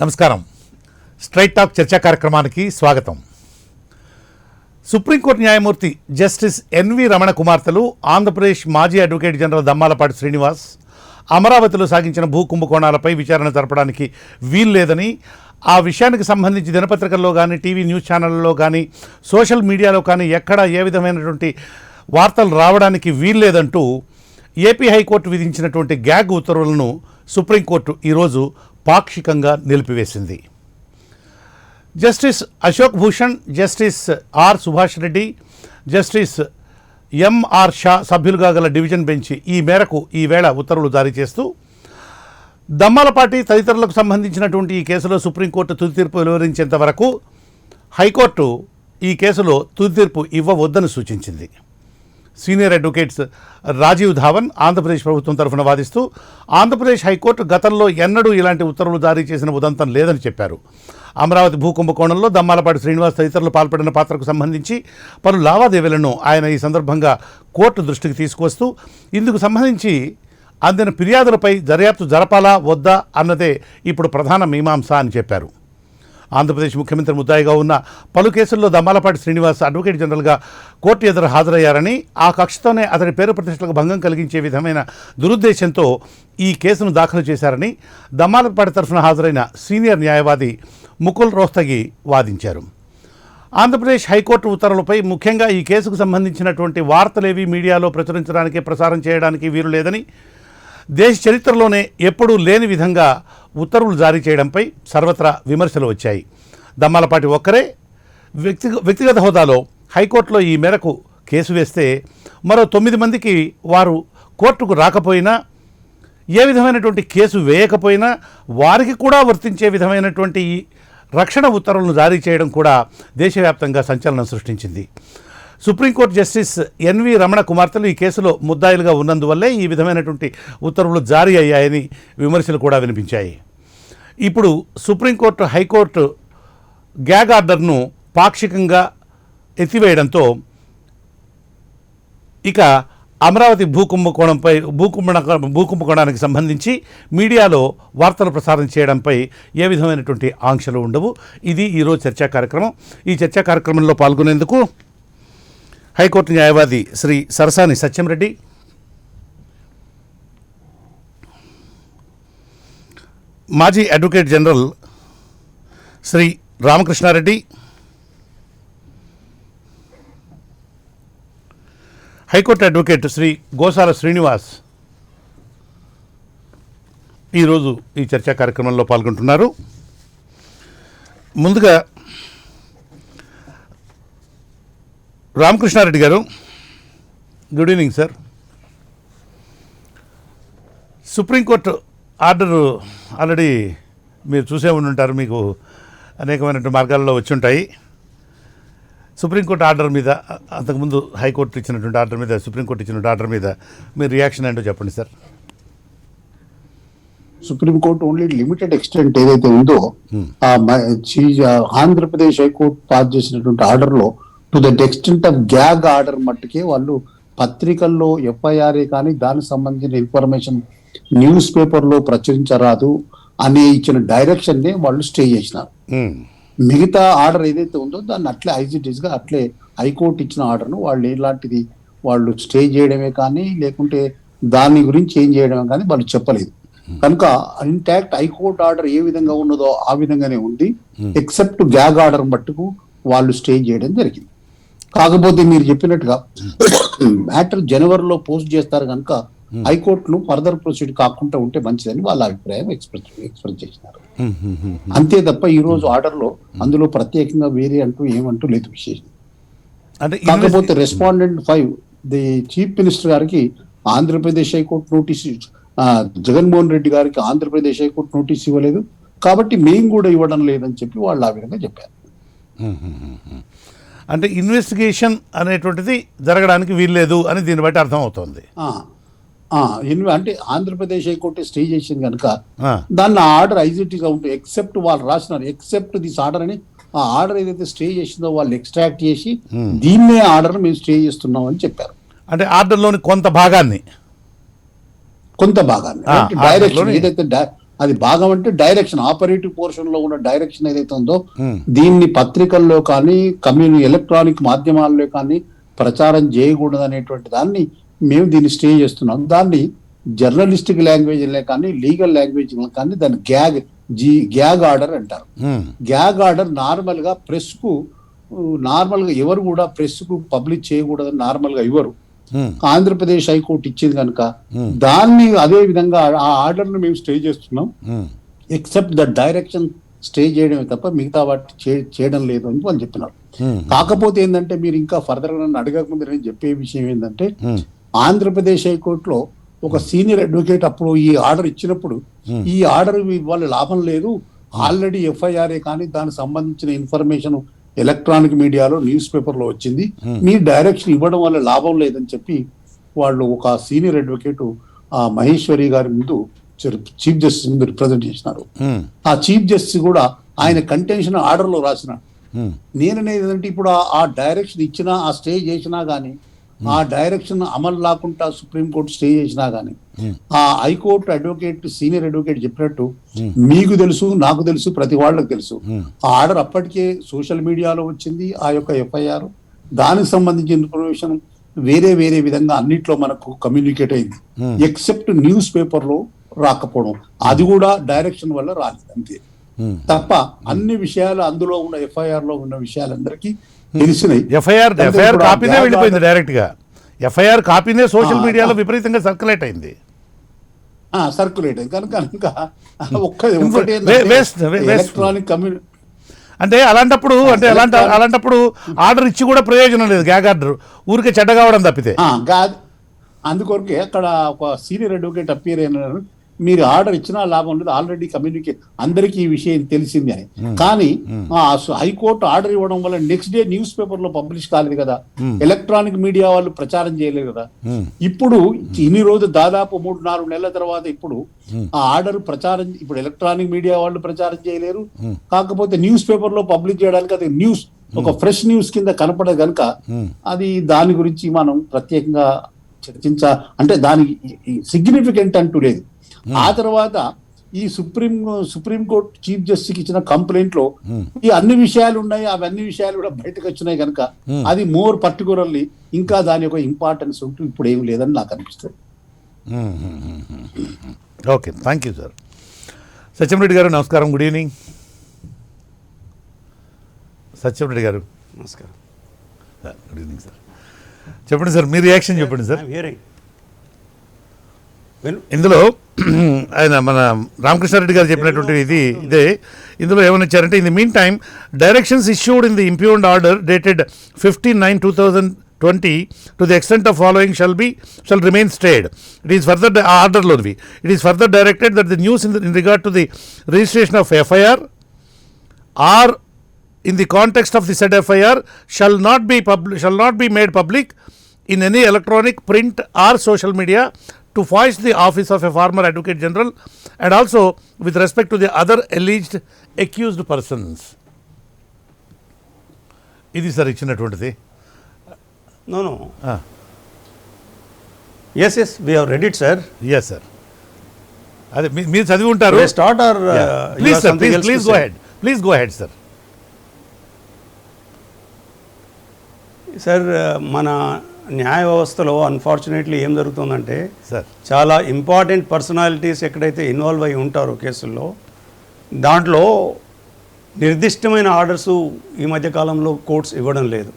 నమస్కారం. Straight talk చర్చా కార్యక్రమానికి స్వాగతం. సుప్రీంకోర్టు న్యాయమూర్తి జస్టిస్ ఎన్వి రమణ కుమార్తెలు ఆంధ్రప్రదేశ్ మాజీ అడ్వకేట్ జనరల్ దమ్మాలపాటి శ్రీనివాస్ అమరావతిలో సాగించిన భూ కుంభకోణాలపై విచారణ జరపడానికి వీల్లేదని, ఆ విషయానికి సంబంధించి దినపత్రికల్లో కానీ, టీవీ న్యూస్ ఛానళ్లలో కానీ, సోషల్ మీడియాలో కానీ ఎక్కడా ఏ విధమైనటువంటి వార్తలు రావడానికి వీల్లేదంటూ ఏపీ హైకోర్టు విధించినటువంటి గ్యాగ్ ఉత్తర్వులను సుప్రీంకోర్టు ఈరోజు పాక్షికంగా నిలిపివేసింది. Justice Ashok Bhushan, justice R Subhash Reddy, justice MR Shah సభ్యులుగా గల డివిజన్ బెంచ్ ఈ మేరకు ఈవేళ ఉత్తర్వులు జారీ చేస్తూ దమ్మాలపాటి తదితరులకు సంబంధించినటువంటి ఈ కేసులో సుప్రీంకోర్టు తుది తీర్పు వెలువరించేంత వరకు హైకోర్టు ఈ కేసులో తుది తీర్పు ఇవ్వవద్దని సూచించింది. సీనియర్ అడ్వకేట్స్ రాజీవ్ ధావన్ ఆంధ్రప్రదేశ్ ప్రభుత్వం తరఫున వాదిస్తూ ఆంధ్రప్రదేశ్ హైకోర్టు గతంలో ఎన్నడూ ఇలాంటి ఉత్తర్వులు జారీ చేసిన ఉదంతం లేదని చెప్పారు. అమరావతి భూ కుంభకోణంలో దమ్మాలపాటి శ్రీనివాస్ తదితరులు పాల్పడిన పాత్రకు సంబంధించి పలు లావాదేవీలను ఆయన ఈ సందర్భంగా కోర్టు దృష్టికి తీసుకువస్తూ ఇందుకు సంబంధించి అందిన ఫిర్యాదులపై దర్యాప్తు జరపాలా వద్దా అన్నదే ఇప్పుడు ప్రధాన మీమాంస అని చెప్పారు. ఆంధ్రప్రదేశ్ ముఖ్యమంత్రి ముద్దాయిగా ఉన్న పలు కేసుల్లో దమ్మాలపాటి శ్రీనివాస్ అడ్వకేట్ జనరల్గా కోర్టు ఎదురు హాజరయ్యారని, ఆ కక్షతోనే అతడి పేరు ప్రతిష్టలకు భంగం కలిగించే విధమైన దురుద్దేశంతో ఈ కేసును దాఖలు చేశారని దమ్మాలపాటి తరఫున హాజరైన సీనియర్ న్యాయవాది ముకుల్ రోహ్తగి వాదించారు. ఆంధ్రప్రదేశ్ హైకోర్టు ఉత్తర్వులపై ముఖ్యంగా ఈ కేసుకు సంబంధించినటువంటి వార్తలేవి మీడియాలో ప్రచురించడానికి, ప్రసారం చేయడానికి వీలు లేదని, దేశ చరిత్రలోనే ఎప్పుడూ లేని విధంగా ఉత్తర్వులు జారీ చేయడంపై సర్వత్రా విమర్శలు వచ్చాయి. దమ్మాలపాటి ఒక్కరే వ్యక్తిగత హోదాలో హైకోర్టులో ఈ మేరకు కేసు వేస్తే మరో 9 మందికి వారు కోర్టుకు రాకపోయినా, ఏ విధమైనటువంటి కేసు వేయకపోయినా వారికి కూడా వర్తించే విధమైనటువంటి రక్షణ ఉత్తర్వులను జారీ చేయడం కూడా దేశవ్యాప్తంగా సంచలనం సృష్టించింది. సుప్రీంకోర్టు జస్టిస్ ఎన్వి రమణ కుమార్తెలు ఈ కేసులో ముద్దాయిలుగా ఉన్నందువల్లే ఈ విధమైనటువంటి ఉత్తర్వులు జారీ అయ్యాయని విమర్శలు కూడా వినిపించాయి. ఇప్పుడు సుప్రీంకోర్టు హైకోర్టు గ్యాగ్ ఆర్డర్ను పాక్షికంగా ఎత్తివేయడంతో ఇక అమరావతి భూ కుంభకోణానికి సంబంధించి మీడియాలో వార్తలు ప్రసారం చేయడంపై ఏ విధమైనటువంటి ఆంక్షలు ఉండవు. ఇది ఈరోజు చర్చా కార్యక్రమం. ఈ చర్చా కార్యక్రమంలో పాల్గొనేందుకు హైకోర్టు న్యాయవాది శ్రీ సరసాని సత్యంరెడ్డి, మాజీ advocate general Shri Ramakrishna Reddy, high court advocate Shri Gosala Srinivas ఈరోజు ఈ చర్చా కార్యక్రమంలో పాల్గొంటున్నారు. ముందుగా రామకృష్ణారెడ్డి గారు, good evening sir. Supreme court order already మీరు చూసే ఉంటారు, మీకు అనేకమైనటువంటి మార్గాల్లో వచ్చి ఉంటాయి. సుప్రీంకోర్టు ఆర్డర్ మీద, అంతకుముందు హైకోర్టు ఇచ్చినటువంటి ఆర్డర్ మీద, సుప్రీంకోర్టు ఇచ్చినటువంటి ఆర్డర్ మీద మీ రియాక్షన్ ఏంటో చెప్పండి sir. Supreme court only limited extent ఏదైతే ఉందో ఆంధ్రప్రదేశ్ హైకోర్టు పాస్ చేసినటువంటి ఆర్డర్లో to that extent of gag order మట్టుకే వాళ్ళు పత్రికల్లో ఎఫ్ఐఆర్ఏ కానీ దానికి సంబంధించిన ఇన్ఫర్మేషన్ న్యూస్ పేపర్లో ప్రచురించరాదు అని ఇచ్చిన డైరెక్షన్ నే వాళ్ళు స్టే చేసినారు. మిగతా ఆర్డర్ ఏదైతే ఉందో దాన్ని అట్లే ఐజిటీస్ గా అట్లే హైకోర్టు ఇచ్చిన ఆర్డర్ను వాళ్ళు ఎలాంటిది వాళ్ళు స్టే చేయడమే కానీ లేకుంటే దాని గురించి ఏం చేయడమే కానీ వాళ్ళు చెప్పలేదు. కనుక ఇంటాక్ట్ హైకోర్టు ఆర్డర్ ఏ విధంగా ఉన్నదో ఆ విధంగానే ఉంది. ఎక్సెప్ట్ గ్యాగ్ ఆర్డర్ మట్టుకు వాళ్ళు స్టే చేయడం జరిగింది. కాకపోతే మీరు చెప్పినట్టుగా మ్యాటర్ జనవరిలో పోస్ట్ చేస్తారు కనుక హైకోర్టును ఫర్దర్ ప్రొసీడ్ కాకుండా ఉంటే మంచిదని వాళ్ళ అభిప్రాయం ఎక్స్ప్రెస్ చేసినారు. అంతే తప్ప ఈ రోజు ఆర్డర్ లో అందులో ప్రత్యేకంగా వేరే అంటూ ఏమంటూ లేదు విశేషం. కాకపోతే రెస్పాండెంట్ 5 ది చీఫ్ మినిస్టర్ గారికి ఆంధ్రప్రదేశ్ హైకోర్టు నోటీస్, జగన్మోహన్ రెడ్డి గారికి ఆంధ్రప్రదేశ్ హైకోర్టు నోటీస్ ఇవ్వలేదు కాబట్టి మేము కూడా ఇవ్వడం లేదని చెప్పి వాళ్ళు ఆ విధంగా చెప్పారు. అంటే ఇన్వెస్టిగేషన్ అనేటువంటిది జరగడానికి వీల్లేదు అని దీన్ని బట్టి అర్థం అవుతుంది. అంటే ఆంధ్రప్రదేశ్ హైకోర్టు స్టే చేసింది కనుక దాన్ని ఆర్డర్ ఐజిటీగా ఉంటుంది. ఎక్సెప్ట్ వాళ్ళు రాసినారు ఎక్సెప్ట్ దిస్ ఆర్డర్ అని, ఆ ఆర్డర్ ఏదైతే స్టే చేసిందో వాళ్ళు ఎక్స్ట్రాక్ట్ చేసి దీన్నే ఆర్డర్ మేము స్టే చేస్తున్నాం అని చెప్పారు. అంటే ఆర్డర్లోని కొంత భాగాన్ని డైరెక్షన్ ఏదైతే అది భాగం అంటే డైరెక్షన్, ఆపరేటివ్ పోర్షన్ లో ఉన్న డైరెక్షన్ ఏదైతే ఉందో దీన్ని పత్రికల్లో కానీ ఎలక్ట్రానిక్ మాధ్యమాల్లో కానీ ప్రచారం చేయకూడదు అనేటువంటి దాన్ని మేము దీన్ని స్టే చేస్తున్నాం. దాన్ని జర్నలిస్టిక్ లాంగ్వేజ్ కానీ లీగల్ లాంగ్వేజ్ కానీ దాన్ని గ్యాగ్ ఆర్డర్ అంటారు. గ్యాగ్ ఆర్డర్ నార్మల్ గా ప్రెస్ కు ఎవరు కూడా ప్రెస్ కు పబ్లిష్ చేయకూడదని నార్మల్ గా ఇవ్వరు. ఆంధ్రప్రదేశ్ హైకోర్టు ఇచ్చింది కనుక దాన్ని అదే విధంగా ఆ ఆర్డర్ ను మేము స్టే చేస్తున్నాం. ఎక్సెప్ట్ ద డైరెక్షన్ స్టే చేయడమే తప్ప మిగతా వాటి చేయడం లేదు అని వాళ్ళు చెప్పినారు. కాకపోతే ఏంటంటే మీరు ఇంకా ఫర్దర్ గా నన్ను అడగకముందు నేను చెప్పే విషయం ఏంటంటే ఆంధ్రప్రదేశ్ హైకోర్టులో ఒక సీనియర్ అడ్వకేట్ అప్పుడు ఈ ఆర్డర్ ఇచ్చినప్పుడు ఈ ఆర్డర్ వాళ్ళ లాభం లేదు, ఆల్రెడీ ఎఫ్ఐఆర్ఏ కానీ దానికి సంబంధించిన ఇన్ఫర్మేషన్ ఎలక్ట్రానిక్ మీడియాలో న్యూస్ పేపర్లో వచ్చింది, మీ డైరెక్షన్ ఇవ్వడం వల్ల లాభం లేదని చెప్పి వాళ్ళు ఒక సీనియర్ అడ్వకేట్ ఆ మహేశ్వరి గారి ముందు చీఫ్ జస్టిస్ ముందు రిప్రజెంట్ చేసినారు. ఆ చీఫ్ జస్టిస్ కూడా ఆయన కంటెన్షన్ ఆర్డర్ లో రాసినాడు. నేననేది ఏంటంటే ఇప్పుడు ఆ డైరెక్షన్ ఇచ్చినా ఆ స్టే చేసినా గానీ ఆ డైరెక్షన్ అమలు లేకుండా సుప్రీంకోర్టు స్టే చేసినా గానీ ఆ హైకోర్టు అడ్వకేట్ సీనియర్ అడ్వకేట్ చెప్పినట్టు మీకు తెలుసు, నాకు తెలుసు, ప్రతి వాళ్ళకి తెలుసు. ఆ ఆర్డర్ అప్పటికే సోషల్ మీడియాలో వచ్చింది. ఆ యొక్క ఎఫ్ఐఆర్ దానికి సంబంధించిన ఇన్ఫర్మేషన్ వేరే వేరే విధంగా అన్నిట్లో మనకు కమ్యూనికేట్ అయింది. ఎక్సెప్ట్ న్యూస్ పేపర్ లో రాకపోవడం, అది కూడా డైరెక్షన్ వల్ల రాలేదు అంతే తప్ప అన్ని విషయాలు అందులో ఉన్న ఎఫ్ఐఆర్ లో ఉన్న విషయాలందరికీ తెలిసినాయి. ఎఫ్ఐఆర్ కాపీనే వెళ్ళిపోయింది డైరెక్ట్ గా. ఎఫ్ఐఆర్ కాపీనే సోషల్ మీడియాలో విపరీతంగా సర్క్యులేట్ అయింది. సర్క్యులేట్ అయింది కనుక ఎలక్ట్రానిక్ కమ్యూనిటీ అంటే అలాంటప్పుడు ఆర్డర్ ఇచ్చి కూడా ప్రయోజనం లేదు. గ్యాగ్ ఆర్డర్ ఊరికే చెడ్డ కావడం తప్పితే. అందుకొరకే అక్కడ ఒక సీనియర్ అడ్వకేట్ అపియర్ అయినారు, మీరు ఆర్డర్ ఇచ్చినా లాభం లేదు, ఆల్రెడీ కమ్యూనికేట్ అందరికీ ఈ విషయం తెలిసింది అని. కానీ హైకోర్టు ఆర్డర్ ఇవ్వడం వల్ల నెక్స్ట్ డే న్యూస్ పేపర్ లో పబ్లిష్ కాలేదు కదా, ఎలక్ట్రానిక్ మీడియా వాళ్ళు ప్రచారం చేయలేదు కదా. ఇప్పుడు ఇన్ని రోజులు దాదాపు 3-4 నెలల తర్వాత ఇప్పుడు ఆ ఆర్డర్ ప్రచారం, ఇప్పుడు ఎలక్ట్రానిక్ మీడియా వాళ్ళు ప్రచారం చేయలేరు, కాకపోతే న్యూస్ పేపర్ లో పబ్లిష్ చేయడానికి అది న్యూస్ ఒక ఫ్రెష్ న్యూస్ కింద కనపడదు కనుక అది దాని గురించి మనం ప్రత్యేకంగా అంటే దానికి సిగ్నిఫికెంట్ అంటూ లేదు. ఆ తర్వాత ఈ సుప్రీంకోర్టు చీఫ్ జస్టిస్ ఇచ్చిన కంప్లైంట్ లో ఈ అన్ని విషయాలు ఉన్నాయి, అవన్నీ విషయాలు కూడా బయటకు వచ్చినాయి కనుక అది మోర్ పర్టికులర్లీ ఇంకా దాని యొక్క ఇంపార్టెన్స్ ఉంటూ ఇప్పుడు ఏం లేదని నాకు అనిపిస్తుంది. Okay, thank you sir. Satyam Reddy గారు నమస్కారం, గుడ్ ఈవినింగ్. సత్యంరెడ్డి గారు నమస్కారం. Good evening sir. చెప్పండి సార్, మీ రియాక్షన్ చెప్పండి సార్. ఇందులో ఆయన మన రామకృష్ణారెడ్డి గారు చెప్పినటువంటి ఇదే ఇందులో ఏమని ఇచ్చారంటే, in the meantime directions issued in the impugned order dated 15/9/2020 to the extent of following shall remain stayed. It is further ఆర్డర్లోనివి it is further directed that the news in regard to the registration of FIR or in the context of the said FIR shall not be made public in any electronic, print or social media to foist the office of a former Advocate General and also with respect to the other alleged accused persons. Idi sir ichinaటువంటిది. No. Yes, we have read it, sir. Yes, sir. అదే మీరు చదివి ఉంటారు. Start or please go ahead, sir. Sir, మన న్యాయ వ్యవస్థలో unfortunately ఏం జరుగుతుందంటే sir చాలా ఇంపార్టెంట్ పర్సనాలిటీస్ ఎక్కడైతే ఇన్వాల్వ్ అయి ఉంటారో కేసుల్లో దాంట్లో నిర్దిష్టమైన ఆర్డర్స్ ఈ మధ్య కాలంలో కోర్ట్స్ ఇవ్వడం లేదు.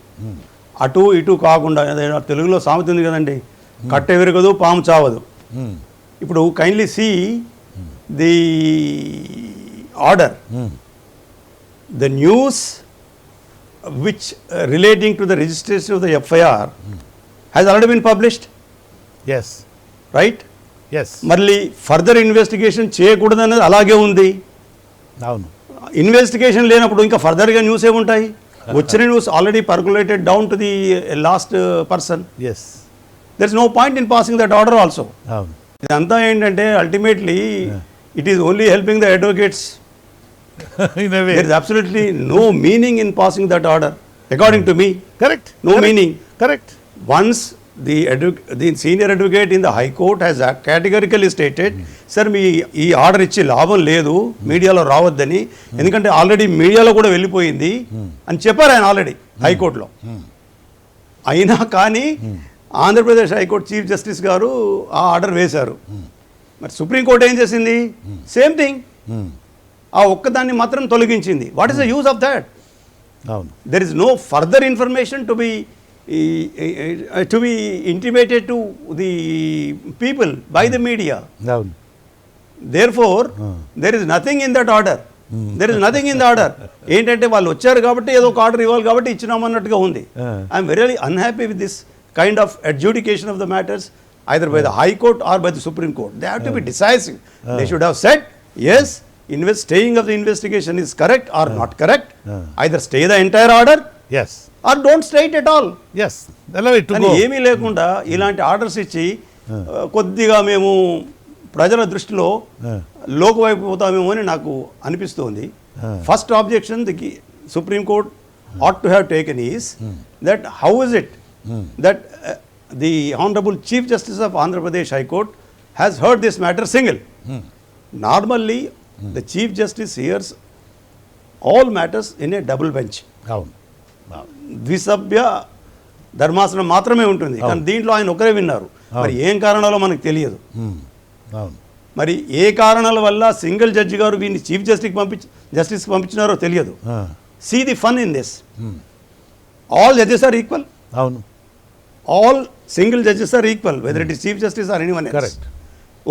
అటు ఇటు కాకుండా తెలుగులో సామెత ఉంది కదండి, కట్టె విరగదు పాము చావదు. ఇప్పుడు kindly see the order, the news which relating to the registration of the FIR has already been published. Yes. Right? Yes. మళ్ళీ ఫర్దర్ ఇన్వెస్టిగేషన్ చేయకూడదు అనేది అలాగే ఉంది. అవును. ఇన్వెస్టిగేషన్ లేనప్పుడు ఇంకా ఫర్దర్గా న్యూస్ ఏముంటాయి? వచ్చిన news already percolated down to the last person. Yes. There is no point in passing that order also. అవును. ఇదంతా ఏంటంటే ultimately it is only helping the advocates. In a way. There is absolutely no meaning in passing that order, according to me. Correct. No meaning. Correct. Once the senior advocate in the High Court has categorically stated, sir మీ ఈ order ఇచ్చి లాభం లేదు, మీడియాలో రావద్దని, ఎందుకంటే already మీడియాలో కూడా వెళ్ళిపోయింది అని చెప్పారు ఆయన ఆల్రెడీ హైకోర్టులో. అయినా కానీ ఆంధ్రప్రదేశ్ హైకోర్టు చీఫ్ జస్టిస్ గారు ఆ ఆర్డర్ వేశారు. మరి సుప్రీంకోర్టు ఏం చేసింది? సేమ్ థింగ్, ఆ ఒక్కదాన్ని మాత్రం తొలగించింది. What is the use of that? అవును. There is no further information to be intimated to the people by the media. అవును. Therefore, there is nothing in that order. There is nothing in the order. ఏంటంటే వాళ్ళు వచ్చారు కాబట్టి ఏదో ఒక order ఇవ్వాలి కాబట్టి ఇచ్చినామన్నట్టుగా ఉంది. I'm very unhappy with this kind of adjudication of the matters either by the High Court or by the Supreme Court. They have to be decisive. They should have said, yes, staying of the investigation is correct or not correct. Either stay the entire order yes or don't stay it at all. Yes అలా అని ఏమీ లేకుండా ఇలాంటి orders ఇచ్చి కొద్దిగా మేము ప్రజల దృష్టిలో లోకు వైపు పోతామేమో అని నాకు అనిపిస్తోంది. First objection the supreme court ought to have taken is that how is it that the Honorable Chief Justice of Andhra Pradesh High Court has heard this matter single. Normally, the Chief Justice hears all matters in a double bench. అవును. ద్విసభ్య ధర్మాసనం మాత్రమే ఉంటుంది, కానీ దీంట్లో ఆయన ఒకరే విన్నారు. మరి ఏం కారణాలో మనకు తెలియదు. అవును. మరి ఏ కారణాల వల్ల సింగిల్ జడ్జి గారు వీరిని చీఫ్ జస్టిస్కి పంపించినారో తెలియదు. See the fun in this, all judges are equal. అవును. All single judges are equal whether it is chief justice or anyone else. Correct.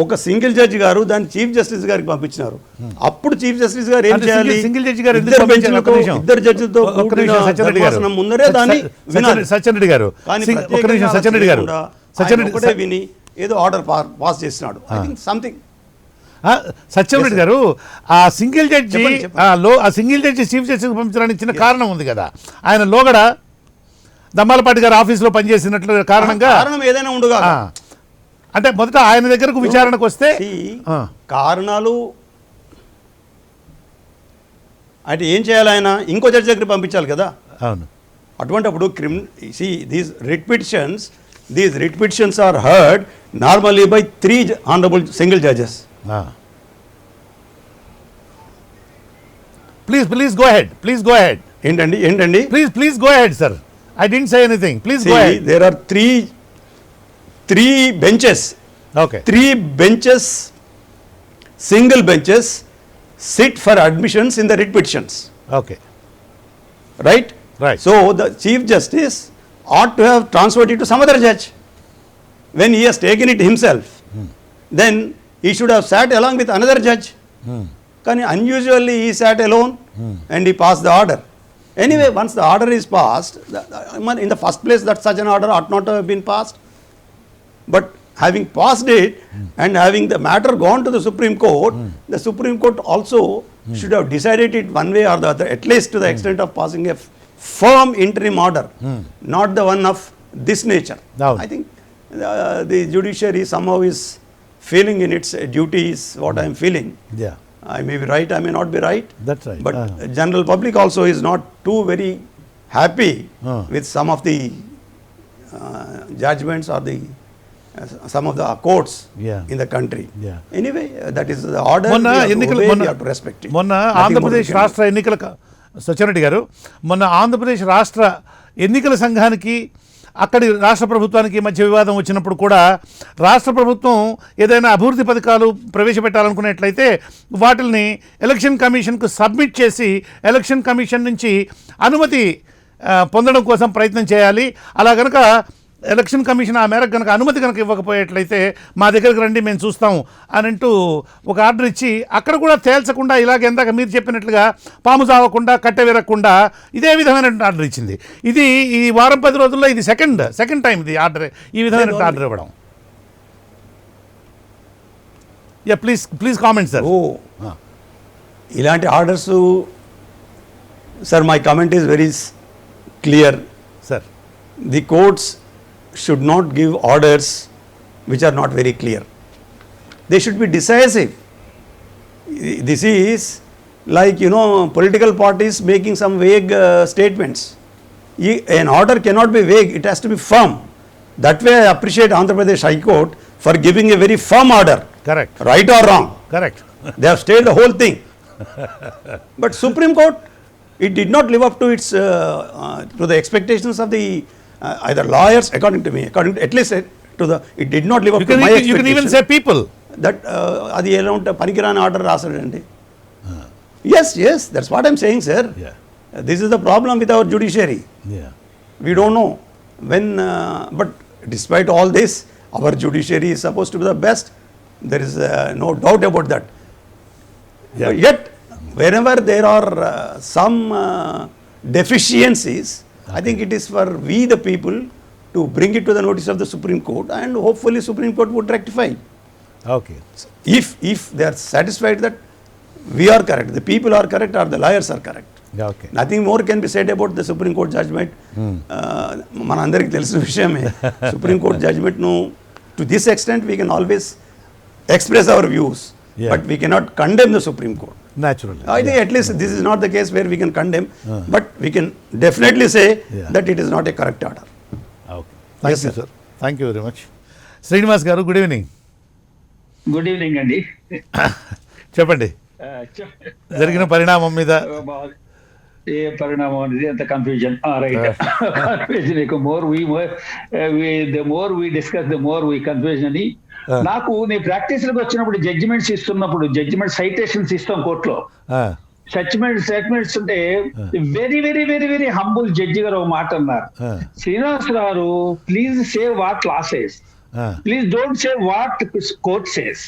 ఒక సింగిల్ జడ్జి గారు దాన్ని చీఫ్ జస్టిస్ గారికి పంపించినారు. అప్పుడు చీఫ్ జస్టిస్ గారు ఏం చేయాలి? సింగిల్ జడ్జి గారు ఇద్దరు జడ్జిలతో ముందరే దాన్ని వినాలి. సత్యరెడ్డి గారు, కానీ ఒక నిమిషం సత్యరెడ్డి గారు, ఒకటే విని ఏదో ఆర్డర్ పాస్ చేస్తున్నాడు. I think something. సత్యరెడ్డి గారు, ఆ సింగిల్ జడ్జి చెప్పండి. ఆ సింగిల్ జడ్జి చీఫ్ జస్టిస్ పంపించడానికి చిన్న కారణం ఉంది కదా. ఆయన లోగడ దమ్మాలపాటి గారు ఆఫీసులో పనిచేసినట్లు కారణంగా కారణం ఏదైనా ఉండగా, అంటే మొదట ఆయన దగ్గరకు విచారణకు వస్తే కారణాలు అంటే ఏం చేయాలి? ఆయన ఇంకో జడ్జి దగ్గర పంపించాలి కదా. అవును. అటువంటిప్పుడు these writ petitions are heard normally by 3 honorable single judges. Please go ahead, please go ahead. ఏంటండి please go ahead sir. I didn't say anything. Please go ahead. There are three benches. Okay. 3 benches, single benches, sit for admissions in the writ petitions. Okay. Right? Right. So the Chief Justice ought to have transferred it to some other judge. When he has taken it himself, then he should have sat along with another judge. కానీ unusually he sat alone and he passed the order. Anyway, once the order is passed, in the first place that such an order ought not to have been passed. But having passed it and having the matter gone to the Supreme Court, the Supreme Court also should have decided it one way or the other, at least to the extent of passing a firm interim order, not the one of this nature. Down. I think the judiciary somehow is failing in its duties, what I am feeling. Yeah. I may be right, I may not be right. That's right. But general public also is not too very happy with some of the judgments or the some of the courts in the country. Yeah. Anyway, that is the order. మొన్న we have to respect it. మొన్న ఆంధ్రప్రదేశ్ రాష్ట్ర ఎన్నికల సత్యరెడ్డి గారు, మొన్న ఆంధ్రప్రదేశ్ రాష్ట్ర ఎన్నికల సంఘానికి అక్కడి రాష్ట్ర ప్రభుత్వానికి మధ్య వివాదం వచ్చినప్పుడు కూడా రాష్ట్ర ప్రభుత్వం ఏదైనా అభివృద్ధి పథకాలు ప్రవేశపెట్టాలనుకున్నట్లయితే వాటిని ఎలక్షన్ కమిషన్కు సబ్మిట్ చేసి ఎలక్షన్ కమిషన్ నుంచి అనుమతి పొందడం కోసం ప్రయత్నం చేయాలి. అలా కనుక ఎలక్షన్ కమిషన్ ఆ మేరకు కనుక అనుమతి కనుక ఇవ్వకపోయేట్లయితే మా దగ్గరికి రండి, మేము చూస్తాము అని అంటూ ఒక ఆర్డర్ ఇచ్చి అక్కడ కూడా తేల్చకుండా ఇలాగ ఎందాక మీరు చెప్పినట్లుగా పాము చావకుండా కట్టె విరగకుండా ఇదే విధమైన ఆర్డర్ ఇచ్చింది. ఇది ఈ వారం 10 రోజుల్లో ఇది సెకండ్ టైం ఇది ఆర్డర్, ఈ విధమైన ఆర్డర్ ఇవ్వడం. Yeah, please comment sir. ఇలాంటి orders sir, my comment is very clear sir. The courts should not give orders which are not very clear. They should be decisive. This is like, political parties making some vague statements. An order cannot be vague, it has to be firm. That way I appreciate Andhra Pradesh High Court for giving a very firm order, correct right or wrong. Correct They have stayed the whole thing. But Supreme Court, it did not live up to its to the expectations of the either lawyers, according to me, according to, at least to the, it did not live up you to my can you can even say expectations. People That అది ఎలా ఉంటే పనికిరాని order రాసాడండి. Yes, that's what I'm saying, sir. Yeah. This is the problem with our judiciary. Yeah We don't know when, but despite all this, our judiciary is supposed to be the best. There is no doubt about that. Yeah. Yet, wherever there are some deficiencies, I think it is for we the people to bring it to the notice of the Supreme Court, and hopefully Supreme Court would rectify. Okay If they are satisfied that we are correct, the people are correct, or the lawyers are correct. Okay Nothing more can be said about the Supreme Court judgment. మన అందరికి తెలిసిన విషయమే supreme court judgement ను to this extent we can always express our views, Yeah. But we cannot condemn the supreme court. Natural I think at least this is not the case where we can condemn, but we can definitely say Yeah. that it is not a correct order. Okay thank you sir thank you very much. Srinivas గారు good evening. Good evening అండి. చెప్పండి జరిగిన పరిణామం మీద. ఏ పరిణామం అనేది అంత confusion. Right, confusion ఎక్కువ. The more we discuss the more we confusion అని. నాకు నేను ప్రాక్టీస్ లకు వచ్చినప్పుడు జడ్జిమెంట్స్ ఇస్తున్నప్పుడు, జడ్జిమెంట్ సైటేషన్స్ ఇస్తాం కోర్టులో, స్టేట్మెంట్స్ ఉంటే very very very very humble judge గారు ఒక మాట అన్నారు, శ్రీనివాస్ గారు please say what law says, please don't say what court says,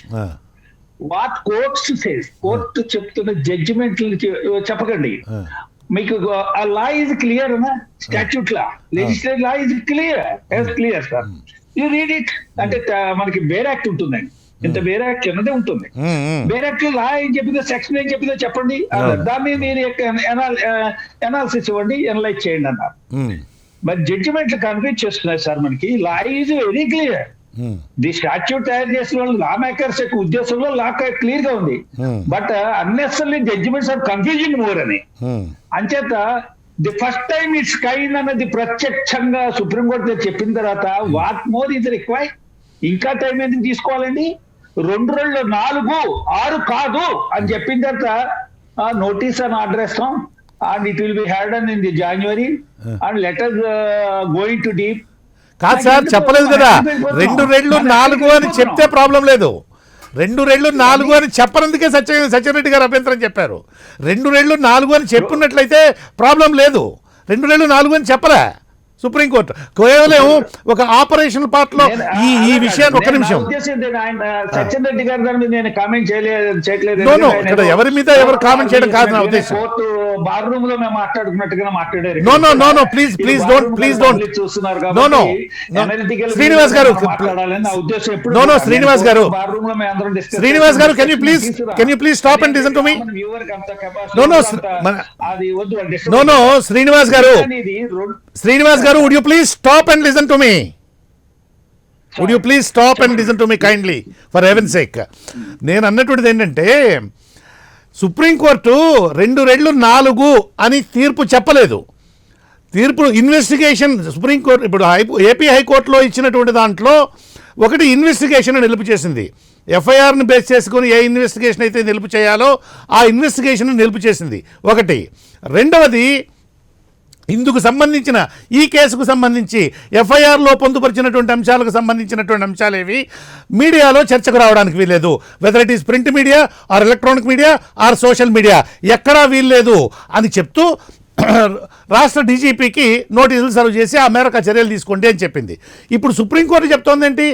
what courts says. Court చెప్తున్న జడ్జిమెంట్లు చెప్పకండి. మీకు ఆ లా ఇస్ క్లియర్ అన్నా, statute law, legislative law is clear sir. You read it. అంటే మనకి బేర్ యాక్ట్ ఉంటుందండి, ఇంత బేర్ యాక్ట్ అన్నదే ఉంటుంది. బేర్ యాక్ట్ లో లా ఏం చెప్పిందో, సెక్షన్ ఏం చెప్పిందో చెప్పండి, దాన్ని మీరు ఎనాలిసిస్ ఇవ్వండి, ఎనలైజ్ చేయండి అన్నారు. మరి జడ్జిమెంట్లు కన్ఫ్యూజ్ చేస్తున్నాయి సార్. మనకి law is very clear. The statute తయారు చేసిన వాళ్ళు లా మేకర్స్ యొక్క ఉద్దేశంలో లా క్లియర్ గా ఉంది, but unnecessary judgments are confusing more అని. అంచేత the first time it's kind అన్నది ప్రత్యక్షంగా సుప్రీంకోర్టు చెప్పిన తర్వాత వాట్ మోర్ ఇస్ రిక్వైర్డ్. ఇంకా టైం ఎందుకు తీసుకోవాలండి? 2 రోజులు 4, 6 కాదు అని చెప్పిన తర్వాత నోటీస్ అని ఆర్డర్ ఇస్తాం, and it will be had in the January and letter going to deep. కాదు సార్, చెప్పలేదు కదా 2 రెళ్ళు 4 అని చెప్తే ప్రాబ్లం లేదు. 2 రెళ్ళు 4 అని చెప్పనందుకే సత్యరెడ్డి గారు అభ్యంతరం చెప్పారు. 2 రెళ్ళు 4 అని చెప్పున్నట్లయితే ప్రాబ్లం లేదు. 2 రెళ్ళు 4 అని చెప్పలే సుప్రీంకోర్టు. కేవలం ఒక ఆపరేషనల్ పార్ట్ లో ఈ విషయాన్ని ఒక్క నిమిషం. సత్యం రెడ్డి గారి దాని మీద నేను కామెంట్ చేయట్లేదు. ఇక్కడ ఎవరి మీద ఎవరు కామెంట్ చేయడం కాదు నా ఉద్దేశం. కోర్టు బార్ రూమ్ లో మేము మాట్లాడుకున్నట్టుగా మాట్లాడారు. నో ప్లీజ్ డోంట్ చూస్తున్నారు శ్రీనివాస్ గారు మాట్లాడాలని నా ఉద్దేశం. ఎప్పుడు శ్రీనివాస్ గారు బార్ రూమ్ లో మేము అందరం శ్రీనివాస్ గారు can you please stop and listen to me. No Srinivas గారు would you please stop and listen to me? Would you please stop and listen to me kindly for heaven's sake? నేను అన్నటువంటిది ఏంటంటే supreme court 2 రెళ్ళు 4 అని తీర్పు చెప్పలేదు. తీర్పు ఇన్వెస్టిగేషన్ సుప్రీంకోర్టు ఇప్పుడు AP హైకోర్టులో ఇచ్చినటువంటి దాంట్లో ఒకటి ఇన్వెస్టిగేషన్ నిలుపు చేసింది. ఎఫ్ఐఆర్ని బేస్ చేసుకుని ఏ ఇన్వెస్టిగేషన్ అయితే నిలుపు చేయాలో ఆ ఇన్వెస్టిగేషన్ నిలుపు చేసింది ఒకటి. రెండవది ఇందుకు సంబంధించిన ఈ కేసుకు సంబంధించి ఎఫ్ఐఆర్లో పొందుపరిచినటువంటి అంశాలకు సంబంధించినటువంటి అంశాలేవి మీడియాలో చర్చకు రావడానికి వీల్లేదు. Whether it is print media or electronic media or social media, ఎక్కడా వీల్లేదు అని చెప్తూ రాష్ట్ర డీజీపీకి నోటీసులు సర్వ్ చేసి ఆ మేరకు చర్యలు తీసుకోండి అని చెప్పింది. ఇప్పుడు సుప్రీంకోర్టు చెప్తోందేంటి,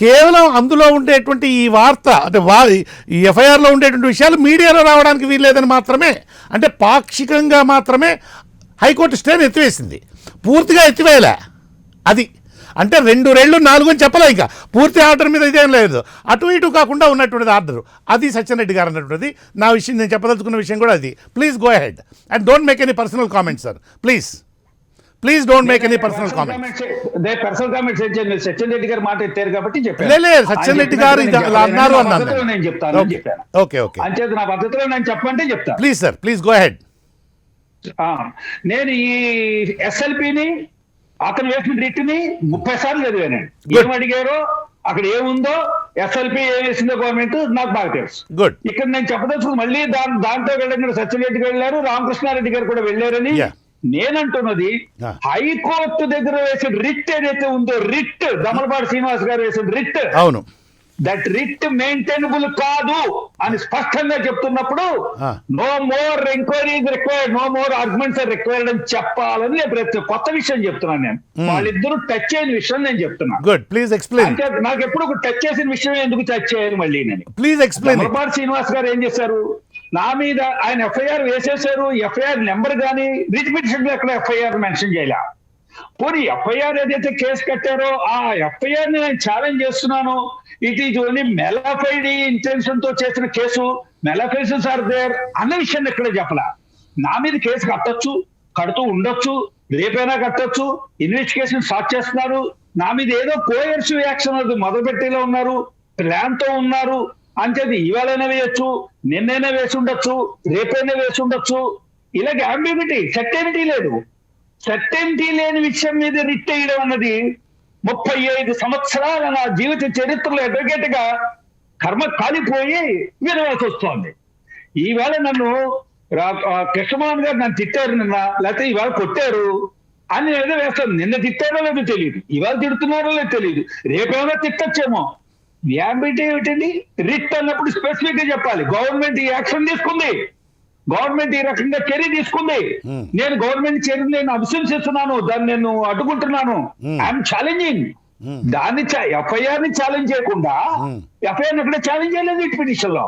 కేవలం అందులో ఉండేటువంటి ఈ వార్త అంటే ఈ ఎఫ్ఐఆర్లో ఉండేటువంటి విషయాలు మీడియాలో రావడానికి వీల్లేదని మాత్రమే, అంటే పాక్షికంగా మాత్రమే హైకోర్టు స్టేని ఎత్తివేసింది, పూర్తిగా ఎత్తివేయలే. అది అంటే 2 రెళ్ళు 4 అని చెప్పలే, ఇంకా పూర్తి ఆర్డర్ మీద ఇదేం లేదు, అటు ఇటు కాకుండా ఉన్నటువంటిది ఆర్డర్. అది సత్యరెడ్డి గారు అన్నటువంటిది. నా విషయం నేను చెప్పదలుచుకున్న విషయం కూడా అది. Please go ahead and don't make any personal comments sir, please don't make any personal comments. Personal comments Satyam Reddy గారు మాట ఎత్తారు కాబట్టి లేదు, సత్యం రెడ్డి గారు అన్నారు అన్నాను. నేను చెప్తాను. ఓకే అంచేత నా పద్ధతిలో నేను చెప్పంటే చెప్తాను. Please sir, please go ahead. నేను ఈ ఎస్ఎల్పిని అతను వేసిన రిట్ని 30 సార్లు చదివానండి. Good. ఏం అడిగారో అక్కడ ఏముందో ఎస్ఎల్పి ఏం వేసిందో గవర్నమెంట్ నాకు బాగా తెలుసు. గుడ్. ఇక్కడ నేను చెప్పదలుచుకుంది మళ్ళీ దాంతో వెళ్ళిన సత్యరెడ్డి వెళ్ళారు, రామకృష్ణారెడ్డి గారు కూడా వెళ్ళారని. Yeah. నేనంటున్నది Ah. హైకోర్టు దగ్గర వేసిన రిట్ ఏదైతే ఉందో, రిట్ దమలపాటి శ్రీనివాస్ గారు వేసిన రిట్, అవును. దట్ రిట్ మెయింటైనబుల్ కాదు అని స్పష్టంగా చెప్తున్నప్పుడు Ah. No more enquiries required, no more arguments are required అని చెప్పాలని నేను కొత్త విషయం చెప్తున్నాను. నేను వాళ్ళిద్దరూ టచ్ చేయని విషయం నేను చెప్తున్నాను. గుడ్. Please explain. అంటే నాకు ఎప్పుడు టచ్ చేసిన విషయం ఎందుకు టచ్ చేయాలి మళ్ళీ నేను? Please explain. దమలపాటి శ్రీనివాస్ గారు ఏం చేశారు, నా మీద ఆయన ఎఫ్ఐఆర్ వేసేశారు. ఎఫ్ఐఆర్ నెంబర్ కానీ రిట్ పిటిషన్ లో ఎక్కడ ఎఫ్ఐఆర్ మెన్షన్ చేయలే. పోనీ ఎఫ్ఐఆర్ ఏదైతే కేసు కట్టారో ఆ ఎఫ్ఐఆర్ ని నేను ఛాలెంజ్ చేస్తున్నాను. ఇట్ ఈజ్ ఓన్లీ మెలాఫైడ్ ఇంటెన్షన్ తో చేసిన కేసు, మెలాఫైడ్స్ ఆర్ దేర్ అన్న విషయం ఎక్కడ చెప్పలా. నా మీద కేసు కట్టొచ్చు, కడుతూ ఉండొచ్చు, రేపైనా కట్టొచ్చు, ఇన్వెస్టిగేషన్ స్టార్ట్ చేస్తున్నారు. నా మీద ఏదో కోయర్సివ్ యాక్షన్ అది మొదలుపెట్టేలో ఉన్నారు, ప్లాన్ తో ఉన్నారు అంచేది ఇవాళైనా వేయొచ్చు, నిన్నైనా వేసి ఉండొచ్చు, రేపైనా వేసి ఉండొచ్చు. ఇలాగ అంబిగ్యూటీ, సర్టెనిటీ లేదు. సర్టెనిటీ లేని విషయం మీద రిట్ వేయడం అన్నది 35 సంవత్సరాల నా జీవిత చరిత్రలో అడ్వకేట్ గా కర్మ కాలిపోయి వినవలసి వస్తోంది. ఈవేళ నన్ను కృష్ణమోహన్ గారు నన్ను తిట్టారు నిన్న, లేకపోతే ఇవాళ కొట్టారు అని ఏదో వేస్తాను. నిన్న తిట్టారో లేదో తెలియదు, ఇవాళ తిడుతున్నారో లేదో తెలియదు, రేపేమైనా తిట్టొచ్చేమో. యాంబిటీ ఏమిటండి? రిట్ అన్నప్పుడు స్పెసిఫిక్ గా చెప్పాలి. గవర్నమెంట్ ఈ యాక్షన్ తీసుకుంది, గవర్నమెంట్ ఈ రకంగా చర్య తీసుకుంది, నేను గవర్నమెంట్ చర్య నేను అభిశంసిస్తున్నాను, దాన్ని నేను అడ్డుకుంటున్నాను, ఐఎమ్ ఛాలెంజింగ్. దాన్ని ఎఫ్ఐఆర్ ని ఛాలెంజ్ చేయకుండా ఎఫ్ఐఆర్ ఎక్కడ ఛాలెంజ్ చేయలేదు రిట్ పిటిషన్ లో.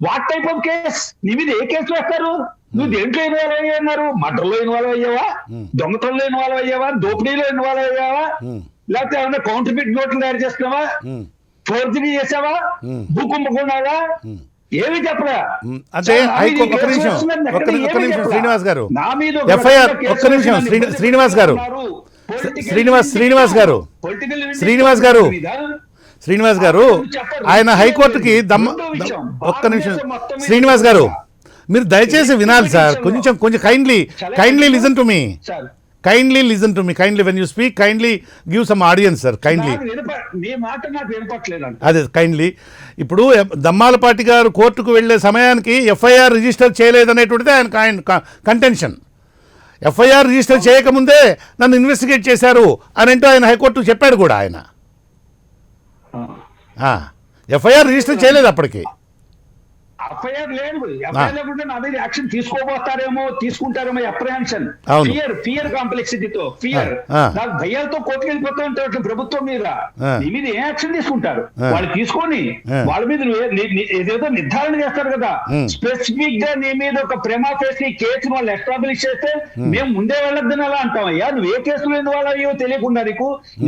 What type of case? నీ మీద ఏ కేసు వేస్తారు? నువ్వు దేంట్లో ఇన్వాల్వ్ అయ్యారు? మర్డర్లో ఇన్వాల్వ్ అయ్యావా, దొంగతనంలో ఇన్వాల్వ్ అయ్యావా, దోపిడీలో ఇన్వాల్వ్ అయ్యావా, లేకపోతే ఏమన్నా కౌంటర్ఫిట్ నోట్లు తయారు చేస్తున్నావా, ఫోర్జరీ చేసావా, భూకుంభకున్నావా, ఏమి చెప్పరా? అంటే ఒక్క నిమిషం శ్రీనివాస్ గారు, ఎఫ్ఐఆర్ ఒక్క నిమిషం శ్రీనివాస్ గారు, శ్రీనివాస్ గారు ఆయన హైకోర్టుకి ఒక్క నిమిషం శ్రీనివాస్ గారు మీరు దయచేసి వినాలి సార్. కొంచెం kindly listen to me. Kindly listen to me. Kindly, when you speak, kindly give some audience, sir. Kindly. అదే కైండ్లీ. ఇప్పుడు దమ్మాలపాటి గారు కోర్టుకు వెళ్లే సమయానికి ఎఫ్ఐఆర్ రిజిస్టర్ చేయలేదనేటువంటిది ఆయన కంటెన్షన్. ఎఫ్ఐఆర్ రిజిస్టర్ చేయకముందే నన్ను ఇన్వెస్టిగేట్ చేశారు అని అంటూ ఆయన హైకోర్టుకు చెప్పాడు కూడా. ఆయన ఎఫ్ఐఆర్ రిజిస్టర్ చేయలేదు అప్పటికి. ఎఫ్ఐఆర్ లేదు. ఎఫ్ఐఆర్ లేకుంటే నా మీద యాక్షన్ తీసుకోబోతారేమో, తీసుకుంటారేమో అప్రహెన్షన్, ఫియర్ కాంప్లెక్సిటీతో, ఫియర్. నాకు భయాలతో కోర్టుకు వెళ్ళిపోతా ఉంటారు ప్రభుత్వం మీద. నీ మీద ఏ యాక్షన్ తీసుకుంటారు వాళ్ళు తీసుకొని వాళ్ళ మీద ఏదేదో నిర్ధారణ చేస్తారు కదా. స్పెసిఫిక్ గా నీ మీద ఒక ప్రేమా ఫేసి కేసును వాళ్ళు ఎస్టాబ్లిష్ చేస్తే మేము ముందే వెళ్ళొద్దని అలా అంటాం. అయ్యా నువ్వు ఏ కేసులో ఇన్వాల్వ్ అయ్యో తెలియకుండా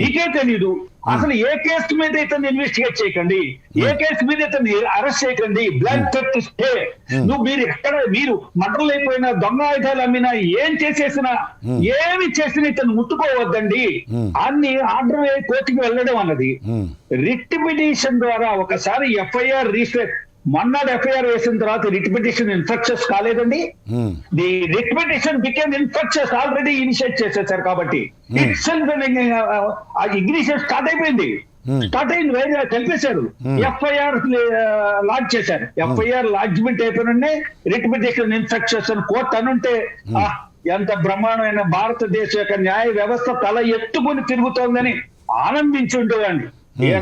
నీకే తెలీదు. అసలు ఏ కేసు మీద ఇతను ఇన్వెస్టిగేట్ చేయకండి, ఏ కేసు మీద ఇతను అరెస్ట్ చేయకండి, బ్లాంక్ చెక్ స్టే. నువ్వు మీరు మర్డర్లు అయిపోయినా, దొంగ ఆయుధాలు అమ్మినా, ఏం చేసేసినా, ఏమి చేసినా ఇతను ముట్టుకోవద్దండి అన్ని ఆర్డర్ కోర్టుకి వెళ్ళడం అన్నది. రిట్ పిటిషన్ ద్వారా ఒకసారి ఎఫ్ఐఆర్ రిజిస్టర్, మొన్నటి ఎఫ్ఐఆర్ వేసిన తర్వాత రిట్ పిటిషన్ ఇన్ఫెక్షన్స్ కాలేదండి. The writ petition became infections already initiate చేసేసారు కాబట్టి ఇగ్నిషన్ స్టార్ట్ అయిపోయింది. స్టార్ట్ అయింది, వేరే కలిపేశారు. ఎఫ్ఐఆర్ లాంచ్ చేశారు. ఎఫ్ఐఆర్ లాంచ్మెంట్ అయిపోయిన రిట్ పిటిషన్ ఇన్ఫెక్షన్స్ అని కోర్టు అనుంటే ఎంత బ్రహ్మాండమైన భారతదేశ యొక్క న్యాయ వ్యవస్థ తల ఎత్తుకుని తిరుగుతోందని ఆనందించి ఉండేవాడిని.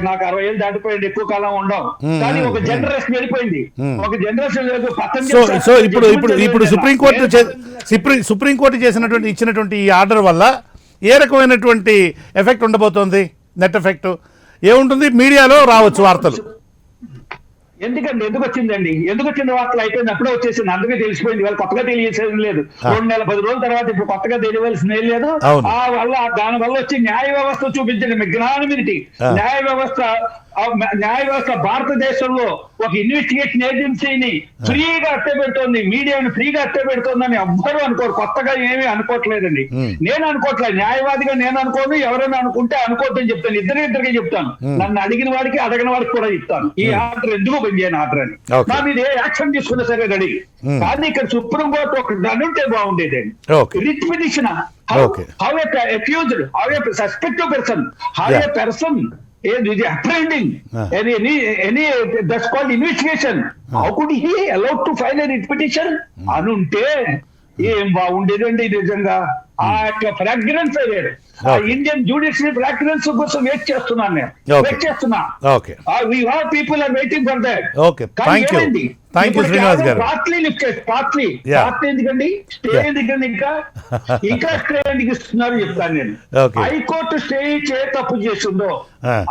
నాకు 60 ఏళ్ళు దాటిపోయింది, ఎక్కువ కాలం ఉండవు. కానీ ఒక జనరేషన్ వెళ్ళిపోయింది, ఒక జనరేషన్ లేదు. సో ఇప్పుడు సుప్రీంకోర్టు ఇచ్చినటువంటి ఈ ఆర్డర్ వల్ల ఏ రకమైనటువంటి ఎఫెక్ట్ ఉండబోతోంది? నెట్ ఎఫెక్ట్ ఏముంటుంది? మీడియాలో రావచ్చు వార్తలు. ఎందుకు వచ్చిందండి? ఎందుకు వచ్చింది వార్తలు? అయిపోయింది, అప్పుడే వచ్చేసింది, అందరికీ తెలిసిపోయింది. వాళ్ళు కొత్తగా తెలియచేసేది లేదు. 2 నెలల 10 రోజుల తర్వాత ఇప్పుడు కొత్తగా తెలియవలసిన ఏం లేదు. దాని వల్ల వచ్చి న్యాయ వ్యవస్థ చూపించండి మీ జ్ఞానమినిటీ. న్యాయ వ్యవస్థ భారతదేశంలో ఒక ఇన్వెస్టిగేషన్ ఏజెన్సీని ఫ్రీగా అట్టబెడుతోంది, మీడియాను ఫ్రీగా అట్టబెడుతోందని ఎవ్వరూ అనుకోరు. కొత్తగా ఏమీ అనుకోవట్లేదండి. నేను అనుకోవట్లేదు, న్యాయవాదిగా నేను అనుకోను, ఎవరైనా అనుకుంటే అనుకోవద్దని చెప్తాను. ఇద్దరికి చెప్తాను. నన్ను అడిగిన వాడికి అడగిన వాడికి కూడా చెప్తాను ఈ ఆర్డర్ ఎందుకు పనిచేయని ఆర్డర్ అని. నా మీద ఏ యాక్షన్ తీసుకున్నా సరే రెడీ. కానీ ఇక్కడ సుప్రీంకోర్టు ఒక అనుంటే బాగుండేదండి. Writ petition Okay. How a accused, how a suspected person, how Yeah. a person is apprehending any that's called investigation. How could he allowed to file a writ petition? అనుంటే ఏం బాగుండేదండి నిజంగా. ఆ యొక్క fragrance అయ్యాడు. ఆ Okay. Indian judiciary fragrance కోసం wait చేస్తున్నాను నేను. Okay. Wait చేస్తున్నా. Okay. We have people are waiting for that. Okay. Thank you. Thank you, Srinivas గారు. Partly lift partly Yeah. Partly ఎందుకండి స్టే Yeah. ఎందుకండి ఇంకా స్టే ఎందుకు ఇస్తున్నారు చెప్తాను నేను. Okay. హైకోర్టు స్టే తప్పు చేసిందో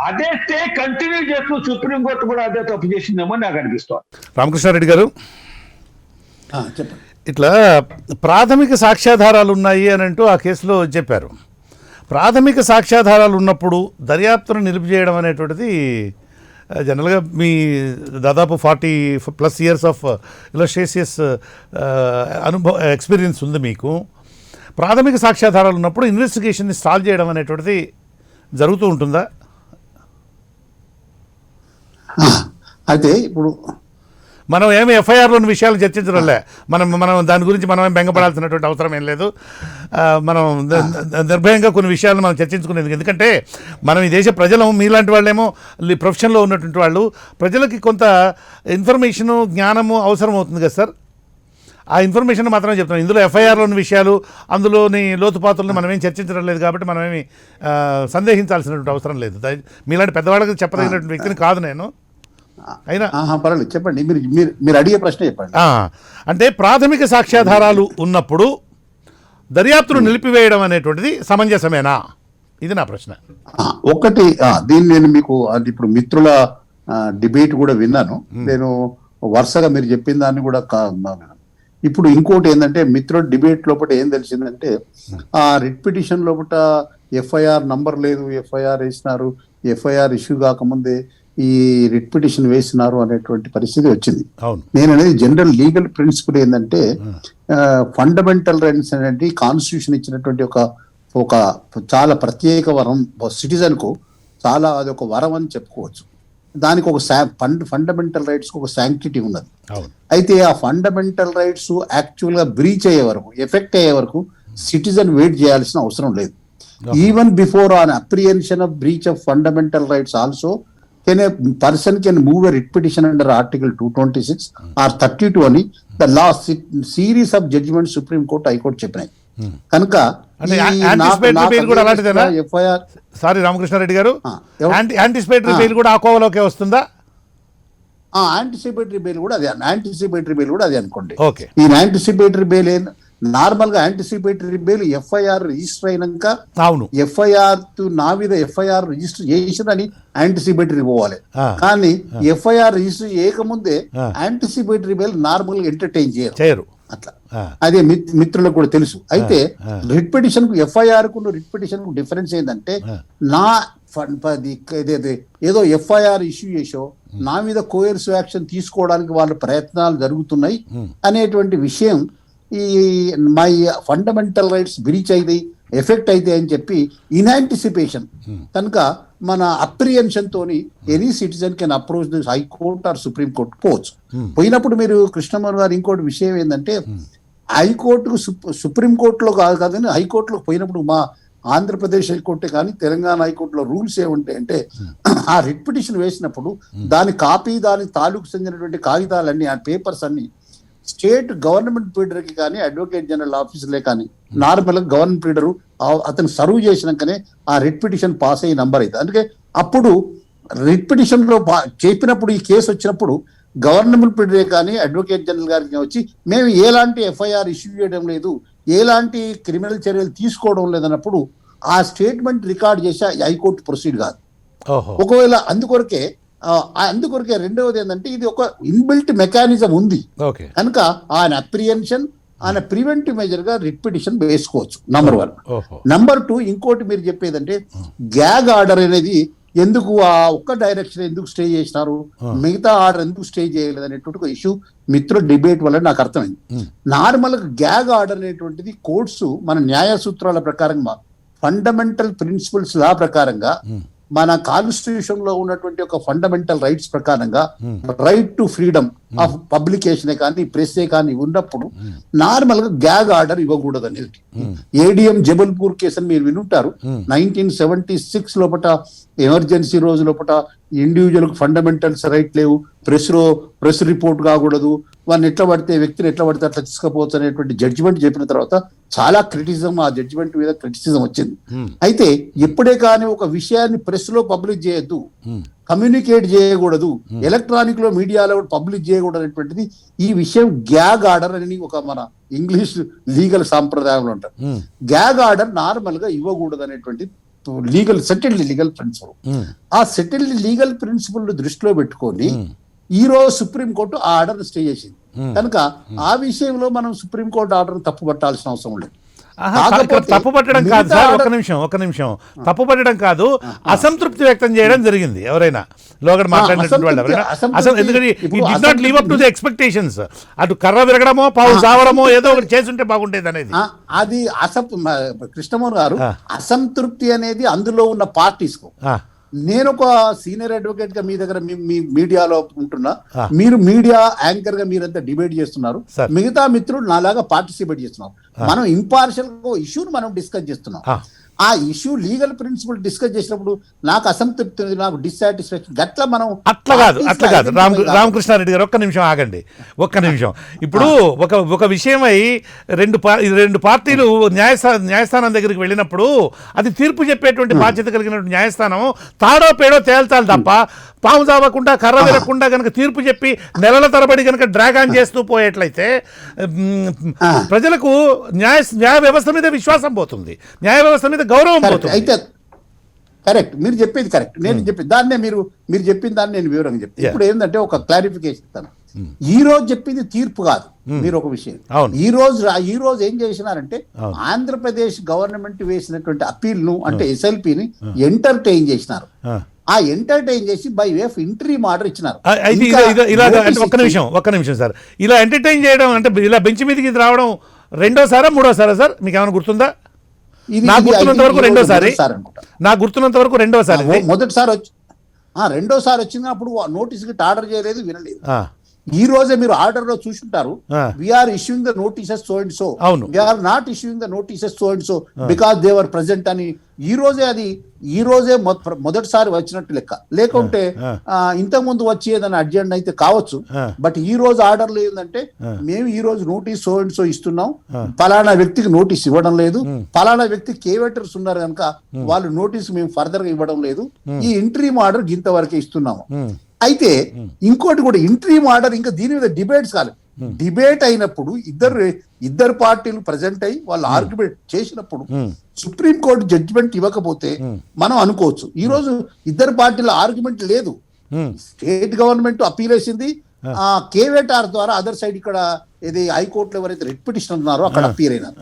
అదే స్టే కంటిన్యూ చేస్తూ సుప్రీంకోర్టు కూడా అదే తప్పు చేసిందేమో నాకు అనిపిస్తుంది. రామకృష్ణారెడ్డి గారు, చెప్పండి. ఇట్లా ప్రాథమిక సాక్ష్యాధారాలు ఉన్నాయి అని అంటూ ఆ కేసులో చెప్పారు. ప్రాథమిక సాక్ష్యాధారాలు ఉన్నప్పుడు దర్యాప్తును నిలిపిచేయడం అనేటువంటిది జనరల్గా మీ దాదాపు 40+ ఇయర్స్ ఆఫ్ ఇలస్ట్రేషియస్ ఎక్స్పీరియన్స్ ఉంది మీకు. ప్రాథమిక సాక్ష్యాధారాలు ఉన్నప్పుడు ఇన్వెస్టిగేషన్ని స్టాల్ చేయడం అనేటువంటిది జరుగుతూ ఉంటుందా? అయితే ఇప్పుడు మనం ఏమి ఎఫ్ఐఆర్లోని విషయాలు చర్చించడంలే, మనం దాని గురించి మనం ఏం బెంగపడాల్సినటువంటి అవసరం ఏం లేదు. మనం నిర్భయంగా కొన్ని విషయాలను మనం చర్చించుకునేది. ఎందుకంటే మనం ఈ దేశ ప్రజలు, మీలాంటి వాళ్ళేమో ప్రొఫెషన్లో ఉన్నటువంటి వాళ్ళు, ప్రజలకి కొంత ఇన్ఫర్మేషను, జ్ఞానము అవసరం అవుతుంది కదా సార్. ఆ ఇన్ఫర్మేషన్ మాత్రమే చెప్తాం. ఇందులో ఎఫ్ఐఆర్లోని విషయాలు, అందులోని లోతుపాతులను మనం ఏం చర్చించడం లేదు కాబట్టి మనం ఏమి సందేహించాల్సినటువంటి అవసరం లేదు. మీలాంటి పెద్దవాళ్ళకి చెప్పదగినటువంటి వ్యక్తిని కాదు నేను. అయినా పర్వాలేదు, చెప్పండి. మీరు అడిగే ప్రశ్న చెప్పండి. అంటే ప్రాథమిక సాక్ష్యాధారాలు ఉన్నప్పుడు దర్యాప్తును నిలిపివేయడం అనేటువంటిది సమంజసమేనా? ఇది నా ప్రశ్న. ఒకటి, దీన్ని నేను మీకు ఇప్పుడు మిత్రుల డిబేట్ కూడా విన్నాను. నేను వరుసగా మీరు చెప్పిన దాన్ని కూడా ఇప్పుడు ఇంకోటి ఏంటంటే, మిత్రుల డిబేట్ లోపల ఏం తెలిసిందంటే, ఆ రిట్ పిటిషన్ లోపల ఎఫ్ఐఆర్ నంబర్ లేదు, ఎఫ్ఐఆర్ వేసినారు, ఎఫ్ఐఆర్ ఇష్యూ కాకముందే ఈ రిట్ పిటిషన్ వేసినారు అనేటువంటి పరిస్థితి వచ్చింది. నేను అనేది జనరల్ లీగల్ ప్రిన్సిపల్ ఏంటంటే, ఫండమెంటల్ రైట్స్ అనేది కాన్స్టిట్యూషన్ ఇచ్చినటువంటి ఒక చాలా ప్రత్యేక వరం, సిటిజన్ కు చాలా అది ఒక వరం అని చెప్పుకోవచ్చు. దానికి ఒక ఫండమెంటల్ రైట్స్ కు ఒక శాంక్టిటీ ఉన్నది. అయితే ఆ ఫండమెంటల్ రైట్స్ యాక్చువల్ గా బ్రీచ్ అయ్యే వరకు, ఎఫెక్ట్ అయ్యే వరకు సిటిజన్ వెయిట్ చేయాల్సిన అవసరం లేదు. Even before on apprehension of breach of fundamental rights also can a person can move a writ petition under Article 226 or 32 అని the last series of judgments Supreme Court, High Court చెప్పినాయి. కనుక FIR, sorry Ramakrishna Reddy గారు, anticipatory bail కూడా ఆ కోవలోకే వస్తుందా? Anticipatory bail కూడా అదే, anticipatory bail కూడా అదే అనుకోండి. ఈ యాంటిసిపేటరీ బెయిల్ నార్మల్ గా యాంటిసిపేటరీ బెయిల్ ఎఫ్ఐఆర్ రిజిస్టర్ అయినాక, అవును, ఎఫ్ఐఆర్ నా మీద ఎఫ్ఐఆర్ రిజిస్టర్ చేసినని యాంటిసిపేటరీ పోవాలి. కానీ ఎఫ్ఐఆర్ రిజిస్టర్ చేయకముందే యాంటిసిపేటరీ బెయిల్ నార్మల్ గా ఎంటర్టైన్ చేయరు. అట్లా అదే మిత్రులకు కూడా తెలుసు. అయితే రిట్ పిటిషన్ కు, ఎఫ్ఐఆర్ కు రిట్ పిటిషన్ కు డిఫరెన్స్ ఏంటంటే, నా ఏదో ఎఫ్ఐఆర్ ఇష్యూ చేసో నా మీద కోయర్సివ్ యాక్షన్ తీసుకోవడానికి వాళ్ళ ప్రయత్నాలు జరుగుతున్నాయి అనేటువంటి విషయం, ఈ మై ఫండమెంటల్ రైట్స్ బ్రీచ్ అయితే, ఎఫెక్ట్ అయితే అని చెప్పి ఇన్ యాంటిసిపేషన్ కనుక మన అప్రిహెన్షన్ తోని any citizen can approach the high court or supreme court పోవచ్చు. పోయినప్పుడు మీరు కృష్ణమోహన్ గారు ఇంకోటి విషయం ఏంటంటే, హైకోర్టుకు సుప్రీం కోర్టులో కాదు కానీ హైకోర్టులో పోయినప్పుడు, మా ఆంధ్రప్రదేశ్ హైకోర్టే కానీ తెలంగాణ హైకోర్టులో రూల్స్ ఏముంటాయంటే, ఆ రిట్ పిటిషన్ వేసినప్పుడు దాని కాపీ, దాని తాలూకు చెందినటువంటి కాగితాలన్నీ, ఆ పేపర్స్ అన్ని స్టేట్ గవర్నమెంట్ ప్లీడర్ కి కానీ అడ్వకేట్ జనరల్ ఆఫీసులే కానీ నార్మల్ గా గవర్నమెంట్ ప్లీడరు అతను సర్వ్ చేసినాకనే ఆ రిట్ పిటిషన్ పాస్ అయ్యే నంబర్ అయితే. అందుకే అప్పుడు రిట్ పిటిషన్ లో చెప్పినప్పుడు, ఈ కేసు వచ్చినప్పుడు గవర్నమెంట్ ప్లీడరే కానీ అడ్వకేట్ జనరల్ గారికి వచ్చి, మేము ఎలాంటి ఎఫ్ఐఆర్ ఇష్యూ చేయడం లేదు, ఎలాంటి క్రిమినల్ చర్యలు తీసుకోవడం లేదన్నప్పుడు ఆ స్టేట్మెంట్ రికార్డ్ చేసి హైకోర్టు ప్రొసీడ్ కాదు. ఒకవేళ అందుకొరకే రెండవది ఏంటంటే, ఇది ఒక ఇన్బిల్ట్ మెకానిజం ఉంది కనుక ఆయన అప్రిహెన్షన్, ఆయన ప్రివెంటివ్ మెజర్ గా రిట్ పిటిషన్ వేసుకోవచ్చు. నంబర్ 1. నంబర్ 2, ఇంకోటి మీరు చెప్పేదంటే, గ్యాగ్ ఆర్డర్ అనేది ఎందుకు ఆ ఒక్క డైరెక్షన్ ఎందుకు స్టే చేసినారు, మిగతా ఆర్డర్ ఎందుకు స్టే చేయలేదు అనేటువంటి ఇష్యూ మిత్రుల డిబేట్ వల్ల నాకు అర్థమైంది. నార్మల్ గా గ్యాగ్ ఆర్డర్ అనేటువంటిది కోర్ట్స్ మన న్యాయ సూత్రాల ప్రకారంగా, ఫండమెంటల్ ప్రిన్సిపల్స్ లా ప్రకారంగా మన కాన్స్టిట్యూషన్ లో ఉన్నటువంటి ఒక ఫండమెంటల్ రైట్స్ ప్రకారంగా రైట్ టు ఫ్రీడమ్ ఆఫ్ పబ్లికేషనే కానీ ప్రెస్సే కానీ ఉన్నప్పుడు నార్మల్ గా గ్యాగ్ ఆర్డర్ ఇవ్వకూడదు అనేది. ఏడిఎం జబల్పూర్ కేసు అని మీరు వినుంటారు. 1976 లోపల ఎమర్జెన్సీ రోజు లోపల ఇండివిజువల్ ఫండమెంటల్స్ రైట్ లేవు, ప్రెస్ రిపోర్ట్ కాకూడదు, వాళ్ళని ఎట్లా పడితే వ్యక్తిని ఎట్లా పడితే అట్లా తీసుకుపోవచ్చు అనేటువంటి జడ్జిమెంట్ చెప్పిన తర్వాత చాలా క్రిటిసిజం, ఆ జడ్జిమెంట్ మీద క్రిటిసిజం వచ్చింది. అయితే ఎప్పుడే కానీ ఒక విషయాన్ని ప్రెస్ లో పబ్లిష్ చేయొద్దు, కమ్యూనికేట్ చేయకూడదు, ఎలక్ట్రానిక్ లో మీడియాలో పబ్లిష్ చేయకూడదు అనేటువంటిది ఈ విషయం గ్యాగ్ ఆర్డర్ అని ఒక మన ఇంగ్లీష్ లీగల్ సాంప్రదాయంలో ఉంటారు. గ్యాగ్ ఆర్డర్ నార్మల్ గా ఇవ్వకూడదు అనేటువంటి సెటిల్డ్ లీగల్ ప్రిన్సిపల్. ఆ సెటిల్డ్ లీగల్ ప్రిన్సిపల్ దృష్టిలో పెట్టుకొని ఈ రోజు సుప్రీంకోర్టు ఆ ఆర్డర్ స్టే చేసింది కనుక ఆ విషయంలో మనం సుప్రీంకోర్టు ఆర్డర్ తప్పు పట్టాల్సిన అవసరం లేదు. తప్పు పట్టడం కాదు సార్, ఒక నిమిషం తప్పు పట్టడం కాదు, అసంతృప్తి వ్యక్తం చేయడం జరిగింది. ఎవరైనా లోగడ మాట్లాడినటువంటి వాళ్ళు ఎవరైనా ఎందుకంటే it did not live up to the expectations. అటు కర్ర విరగడమో పావు సావడమో ఏదో ఒకటి చేసుంటే బాగుండేది అనేది. అది కృష్ణమోహన్ గారు, అసంతృప్తి అనేది అందులో ఉన్న పార్టీస్ కు. నేను ఒక సీనియర్ అడ్వకేట్ గా మీ దగ్గర మీ మీడియాలో ఉంటున్నా, మీరు మీడియా యాంకర్ గా మీరంతా డిబేట్ చేస్తున్నారు, మిగతా మిత్రులు నాలాగా పార్టిసిపేట్ చేస్తున్నారు. మనం ఇంపార్షియల్ ఇష్యూని మనం డిస్కస్ చేస్తున్నాం. ఆ ఇష్యూ లీగల్ ప్రిన్సిపల్ డిస్కస్ చేసినప్పుడు నాకు అసంతృప్తి ఉంది, నాకు డిస్సాటిస్ఫాక్షన్ గట్లా మనం అట్లా కాదు రామకృష్ణారెడ్డి గారు ఒక్క నిమిషం ఆగండి. ఇప్పుడు ఒక విషయమై రెండు పార్టీలు న్యాయస్థానం దగ్గరికి వెళ్ళినప్పుడు అది తీర్పు చెప్పేటువంటి బాధ్యత కలిగినటువంటి న్యాయస్థానం తాడో పేడో తేల్చాలి తప్ప పాము చావకుండా కర్ర విరగకుండా కనుక తీర్పు చెప్పి నెలల తరబడి కనుక డ్రాగ్ ఆన్ చేస్తూ పోయేట్లయితే ప్రజలకు న్యాయ వ్యవస్థ మీద విశ్వాసం పోతుంది, న్యాయ వ్యవస్థ మీద గౌరవం పోతుంది. అయితే కరెక్ట్, మీరు చెప్పేది కరెక్ట్. నేను చెప్పి దాన్నే మీరు చెప్పిన దాన్ని నేను వివరంగా చెప్తాను. ఇప్పుడు ఏంటంటే ఒక క్లారిఫికేషన్ ఇస్తాను. ఈ రోజు చెప్పింది తీర్పు కాదు. మీరు ఒక విషయం ఈ రోజు ఏం చేసినారంటే ఆంధ్రప్రదేశ్ గవర్నమెంట్ వేసినటువంటి అప్పీల్ ను అంటే ఎస్ఎల్పిని ఎంటర్టైన్ చేసినారు. ఆ ఎంటర్టైన్ చేసి by way of interim order ఇచ్చినారు. ఒక్క నిమిషం సార్, ఇలా ఎంటర్టైన్ చేయడం అంటే ఇలా బెంచ్ మీదకి రావడం రెండోసారా మూడోసారా సార్? మీకు ఏమైనా గుర్తుందా? నాకు గుర్తున్నంత వరకు రెండోసారి. రెండోసారి వచ్చినప్పుడు నోటీస్ కి ఆర్డర్ చేయలేదు, వినలేదు. ఈ రోజే మీరు ఆర్డర్ లో చూసుంటారు, we are issuing the notices so and so, we are not issuing the notices so and so because they were present అని ఈ రోజే మొదటిసారి వచ్చినట్టు లెక్క. లేకుంటే ఇంతకు ముందు వచ్చి ఏదైనా అర్జెంట్ అయితే కావచ్చు, బట్ ఈ రోజు ఆర్డర్లు ఏంటంటే మేము ఈ రోజు నోటీస్ సో అండ్ సో ఇస్తున్నాం, ఫలానా వ్యక్తికి నోటీస్ ఇవ్వడం లేదు, ఫలానా వ్యక్తి కేవేటర్స్ ఉన్నారు కనుక వాళ్ళు నోటీస్ మేము ఫర్దర్ గా ఇవ్వడం లేదు, ఈ ఇంటరీమ్ ఆర్డర్ ఇంతవరకే ఇస్తున్నాము. అయితే ఇంకోటి కూడా ఇంటరీమ్ ఆర్డర్ ఇంకా దీని మీద డిబేట్స్ కాలేదు. డిబేట్ అయినప్పుడు ఇద్దరు పార్టీలు ప్రజెంట్ అయ్యి వాళ్ళు ఆర్గ్యుమెంట్ చేసినప్పుడు సుప్రీంకోర్టు జడ్జిమెంట్ ఇవ్వకపోతే మనం అనుకోవచ్చు. ఈ రోజు ఇద్దరు పార్టీల ఆర్గ్యుమెంట్ లేదు, స్టేట్ గవర్నమెంట్ అప్పీల్ వేసింది, కేవేటార్ ద్వారా అదర్ సైడ్ ఇక్కడ ఏది హైకోర్టులో ఎవరైతే రిట్ పిటిషన్ ఉన్నారో అక్కడ అప్పీల్ అయినారు.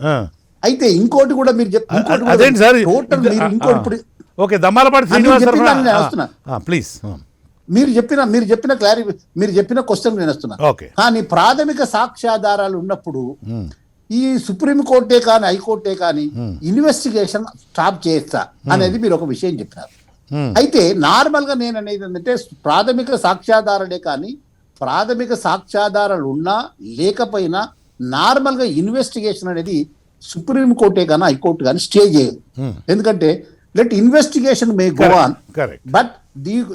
అయితే ఇంకోటి కూడా మీరు మీరు చెప్పిన క్వశ్చన్ నేను వస్తున్నా. కానీ ప్రాథమిక సాక్ష్యాధారాలు ఉన్నప్పుడు ఈ సుప్రీం కోర్టే కానీ హైకోర్టే కానీ ఇన్వెస్టిగేషన్ స్టాప్ చేస్తా అనేది మీరు ఒక విషయం చెప్పినారు. అయితే నార్మల్ గా నేను అనేది ఏంటంటే ప్రాథమిక సాక్ష్యాధారాలే కానీ ప్రాథమిక సాక్ష్యాధారాలు ఉన్నా లేకపోయినా నార్మల్ గా ఇన్వెస్టిగేషన్ అనేది సుప్రీం కోర్టే కానీ హైకోర్టు కానీ స్టే చేయదు. ఎందుకంటే let investigation may go on, but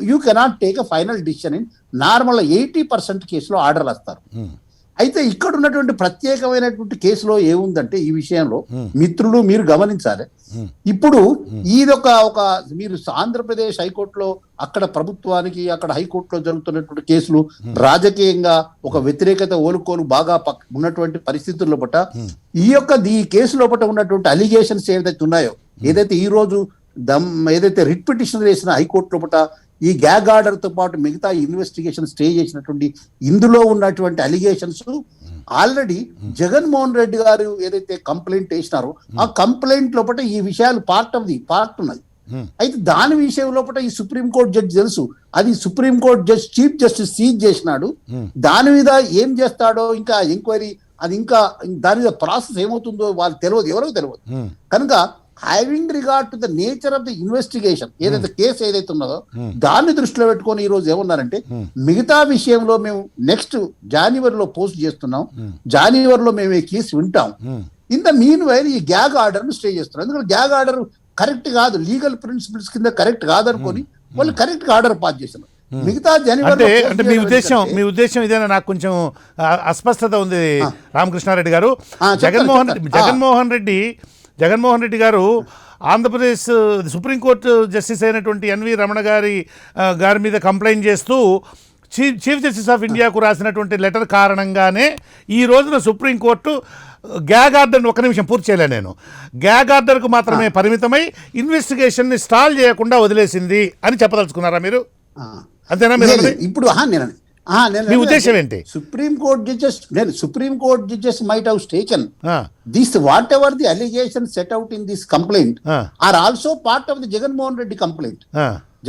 you cannot take a final decision in normal 80% కేసులో ఆర్డర్లు వస్తారు. అయితే ఇక్కడ ఉన్నటువంటి ప్రత్యేకమైనటువంటి కేసులో ఏముందంటే ఈ విషయంలో మిత్రులు మీరు గమనించాలి. ఇప్పుడు ఒక మీరు ఆంధ్రప్రదేశ్ హైకోర్టులో అక్కడ ప్రభుత్వానికి అక్కడ హైకోర్టులో జరుగుతున్నటువంటి కేసులు రాజకీయంగా ఒక వ్యతిరేకత ఓలుకోలు బాగా ఉన్నటువంటి పరిస్థితుల్లో పట్ల ఈ కేసు లోపల ఉన్నటువంటి అలిగేషన్స్ ఏదైతే ఉన్నాయో, ఏదైతే ఈ రోజు ఏదైతే రిట్ పిటిషన్ వేసిన హైకోర్టు లోపల ఈ గ్యాగ్ ఆర్డర్ తో పాటు మిగతా ఇన్వెస్టిగేషన్ స్టే చేసినటువంటి ఇందులో ఉన్నటువంటి అలిగేషన్స్ ఆల్రెడీ జగన్మోహన్ రెడ్డి గారు ఏదైతే కంప్లైంట్ వేసినారో ఆ కంప్లైంట్ లోపల ఈ విషయాలు పార్ట్ ఉన్నది. అయితే దాని విషయం లోపల ఈ సుప్రీంకోర్టు జడ్జి తెలుసు, అది supreme court judge chief justice seize చేసినాడు. దాని మీద ఏం చేస్తాడో ఇంకా ఎంక్వైరీ, అది ఇంకా దాని మీద ప్రాసెస్ ఏమవుతుందో వాళ్ళు తెలియదు, ఎవరో తెలియదు. కనుక having regard to the nature of the investigation, ఏదైతే కేసు ఏదైతే ఉన్నదో దాన్ని దృష్టిలో పెట్టుకొని ఈ రోజు ఏమన్నారంటే, మిగతా విషయంలో మేము నెక్స్ట్ జనవరిలో పోస్ట్ చేస్తున్నాం, జనవరిలో మేము ఈ కేసు వింటాం. ఇన్ ద మీన్ వైల్ ఈ గ్యాగ్ ఆర్డర్ ను స్టే చేస్తున్నాం. ఎందుకంటే గ్యాగ్ ఆర్డర్ కరెక్ట్ కాదు, లీగల్ ప్రిన్సిపల్స్ కింద కరెక్ట్ కాదనుకొని వాళ్ళు కరెక్ట్ గా ఆర్డర్ పాస్ చేస్తున్నారు. మిగతా అంటే మీ ఉద్దేశం ఇదేనా? నాకు కొంచెం అస్పష్టత ఉంది రామకృష్ణారెడ్డి గారు. జగన్మోహన్ రెడ్డి గారు ఆంధ్రప్రదేశ్ సుప్రీంకోర్టు జస్టిస్ అయినటువంటి ఎన్వి రమణ గారి మీద కంప్లైంట్ చేస్తూ చీఫ్ జస్టిస్ ఆఫ్ ఇండియాకు రాసినటువంటి లెటర్ కారణంగానే ఈ రోజున సుప్రీంకోర్టు గ్యాగ్ ఆర్డర్ని ఒక నిమిషం పూర్తి చేయలే నేను, గ్యాగ్ ఆర్డర్కు మాత్రమే పరిమితమై ఇన్వెస్టిగేషన్ని స్టాల్ చేయకుండా వదిలేసింది అని చెప్పదలుచుకున్నారా మీరు? అంతేనా? ఇప్పుడు మీ ఉద్దేశం ఏంటి? Supreme court judges might have taken this whatever the allegation set out in this complaint are also part of the Jaganmohan Reddy complaint.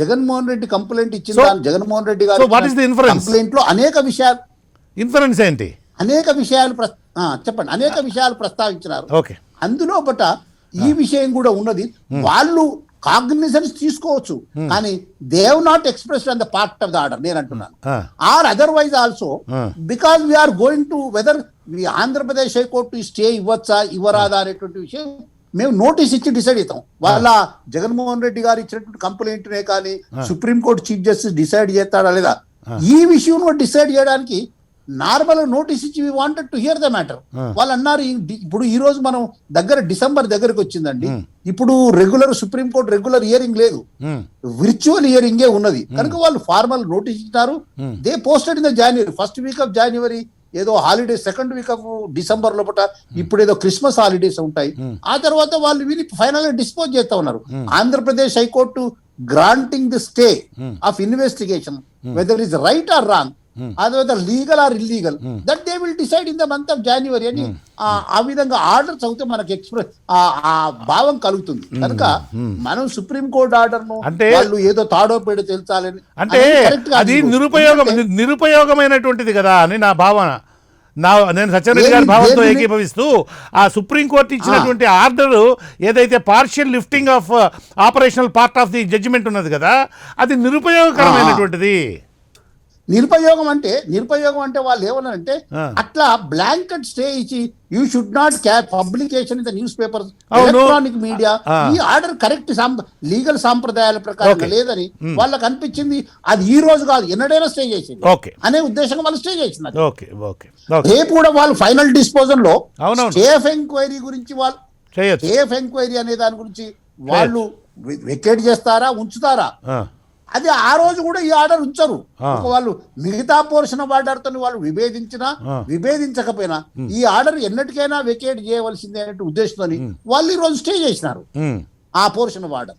Jaganmohan Reddy complaint ఇచ్చిన జగన్మోహన్ రెడ్డి గారు కంప్లైంట్ లో అనేక విషయాలు, ఇన్ఫరెన్స్ ఏంటి, అనేక విషయాలు చెప్పండి, అనేక విషయాలు ప్రస్తావించినారు. అందులో బట ఈ విషయం కూడా ఉన్నది. వాళ్ళు కాగ్నిజెన్స్ తీసుకోవచ్చు, కానీ they have not expressed on the part of the order నేను అంటున్నాను. Or otherwise also because we're going to whether Andhra Pradesh high court stay ఇవ్వచ్చా ఇవ్వరాదా అనేటువంటి విషయం మేము నోటీస్ ఇచ్చి డిసైడ్ అవుతాం. వాళ్ళ జగన్మోహన్ రెడ్డి గారు ఇచ్చినటువంటి కంప్లైంట్నే కానీ సుప్రీంకోర్టు చీఫ్ జస్టిస్ డిసైడ్ చేస్తాడా లేదా ఈ విషయం డిసైడ్ చేయడానికి నార్మల్ నోటీస్ ఇచ్చి we wanted to hear the matter. వాళ్ళు అన్నారు ఇప్పుడు ఈ రోజు మనం డిసెంబర్ దగ్గరకు వచ్చిందండి, ఇప్పుడు సుప్రీంకోర్టు రెగ్యులర్ హియరింగ్ లేదు, విర్చువల్ హియరింగే ఉన్నది. కనుక వాళ్ళు ఫార్మల్ నోటీస్ ఇచ్చినారు. They posted in the January, first week of January ఏదో holiday, second week of December లోపల ఇప్పుడు ఏదో క్రిస్మస్ హాలిడేస్ ఉంటాయి. ఆ తర్వాత వాళ్ళు విని ఫైనల్ గా డిస్పోజ్ చేస్తా ఉన్నారు. Andhra Pradesh high court granting the stay of investigation whether is right or wrong, other legal or illegal, that they will decide in the month of January అని ఆ విధంగా ఆర్డర్స్ అవుతే మనకి ఎక్స్ప్రెస్ ఆ భావం కలుగుతుంది. కనుక మనం సుప్రీం కోర్టు ఆర్డర్ ను వాళ్ళు ఏదో తాడో పేడో తెలుసాలని అంటే అది నిరుపయోగమైనటువంటిది కదా అని నా భావన. నేను సత్యనారాయణ గారి భావంతో ఏకీభవిస్తూ ఆ సుప్రీంకోర్టు ఇచ్చినటువంటి ఆర్డర్ ఏదైతే partial lifting of operational part of the judgment ఉన్నది కదా, అది నిరుపయోగకరమైనటువంటిది. నిరుపయోగం అంటే వాళ్ళు ఏమన్నారంటే అట్లా బ్లాంకెట్ స్టే ఇచ్చి you should not publication in the newspaper, electronic media, ఈ ఆర్డర్ కరెక్ట్ లీగల్ సాంప్రదాయాల ప్రకారం లేదని వాళ్ళకి అనిపించింది. అది ఈ రోజు కాదు, ఎన్నడైనా స్టే చేసింది అనే ఉద్దేశంగా వాళ్ళు స్టే చేసినారు. రేపు కూడా వాళ్ళు ఫైనల్ డిస్పోజల్ లో సేఫ్ ఎంక్వైరీ గురించి సేఫ్ ఎంక్వైరీ అనే దాని గురించి వాళ్ళు వెకేట్ చేస్తారా ఉంచుతారా, అది ఆ రోజు కూడా ఈ ఆర్డర్ ఉంచరు. వాళ్ళు మిగతా పోర్షన్ ఆఫ్ ఆర్డర్ తో వాళ్ళు విభేదించకపోయినా ఈ ఆర్డర్ ఎన్నటికైనా వెకేట్ చేయవలసిందే అనే ఉద్దేశంతో వాళ్ళు ఈ రోజు స్టే చేసినారు ఆ పోర్షన్ ఆఫ్ ఆర్డర్.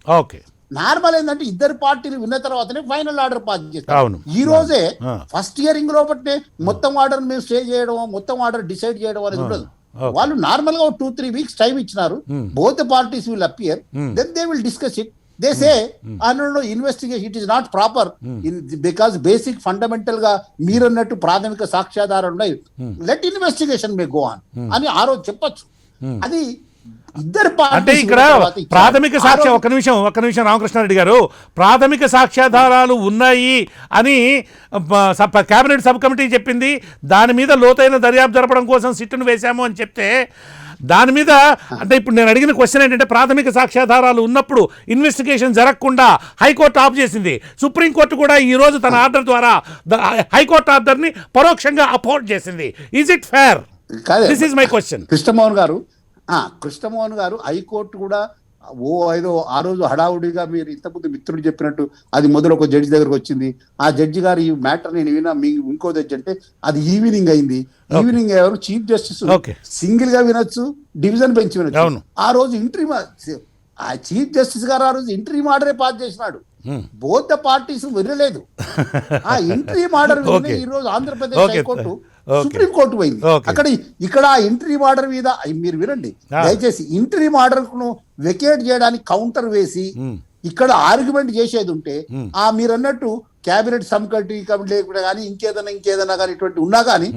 నార్మల్ ఏంటంటే ఇద్దరు పార్టీలు విన్న తర్వాతనే ఫైనల్ ఆర్డర్ పాస్ చేస్తారు. ఈ రోజే ఫస్ట్ హియరింగ్ లోపట్నే మొత్తం ఆర్డర్ మేము స్టే చేయడం, మొత్తం ఆర్డర్ డిసైడ్ చేయడం అనేది ఉండదు. వాళ్ళు నార్మల్ గా 2-3 weeks టైం ఇచ్చినారు. Both parties will appear, then they will discuss it. They say, investigation, it is not proper because basic fundamental గా మీరన్నట్టు ప్రాథమిక సాక్ష్యాధారాలు ఉన్నాయి, let investigation may go on అని ఆ రోజు చెప్పొచ్చు. అది ఇద్దరు అంటే ఇక్కడ ప్రాథమిక సాక్ష్యం ఒక్క నిమిషం రామకృష్ణారెడ్డి గారు, ప్రాథమిక సాక్ష్యాధారాలు ఉన్నాయి అని కేబినెట్ సబ్ కమిటీ చెప్పింది. దాని మీద లోతైన దర్యాప్తు జరపడం కోసం సిట్టును వేశాము అని చెప్తే దాని మీద అంటే ఇప్పుడు నేను అడిగిన క్వశ్చన్ ఏంటంటే ప్రాథమిక సాక్ష్యాధారాలు ఉన్నప్పుడు ఇన్వెస్టిగేషన్ జరగకుండా హైకోర్టు ఆఫ్ చేసింది. సుప్రీంకోర్టు కూడా ఈ రోజు తన ఆర్డర్ ద్వారా హైకోర్టు ఆర్డర్ని పరోక్షంగా అపోర్ట్ చేసింది. Is it fair? This is my question. Krishnamohan గారు హైకోర్టు కూడా ఆ రోజు హడావుడిగా మీరు ఇంతకుముందు మిత్రుడు చెప్పినట్టు అది మొదలు ఒక జడ్జి దగ్గరకు వచ్చింది. ఆ జడ్జి గారు ఈ మ్యాటర్ నేను విన్నా, మీ ఇంకో జడ్జి అంటే అది ఈవినింగ్ అయింది. ఈవినింగ్ ఎవరు చీఫ్ జస్టిస్ సింగిల్ గా వినొచ్చు, డివిజన్ బెంచ్ వినొచ్చు. ఆ రోజు ఆ చీఫ్ జస్టిస్ గారు ఆ రోజు ఇంటరీమ్ ఆర్డరే పాస్ చేసినాడు. బోత్ ద పార్టీస్ వినలేదు. ఆ ఇంటరీమ్ ఆర్డర్ ఈ రోజు ఆంధ్రప్రదేశ్ హైకోర్టు సుప్రీంకోర్టు పోయింది. ఇక్కడ ఇంటరీమ్ ఆర్డర్ మీద మీరు వినండి దయచేసి. ఇంటరీమ్ ఆర్డర్ ను వెకేట్ చేయడానికి కౌంటర్ వేసి ఇక్కడ ఆర్గ్యుమెంట్ చేసేది ఉంటే మీరు అన్నట్టు కేబినెట్ సబ్ కమిటీ లేకుండా కానీ ఇంకేదైనా కానీ ఇటువంటి ఉన్నా కానీ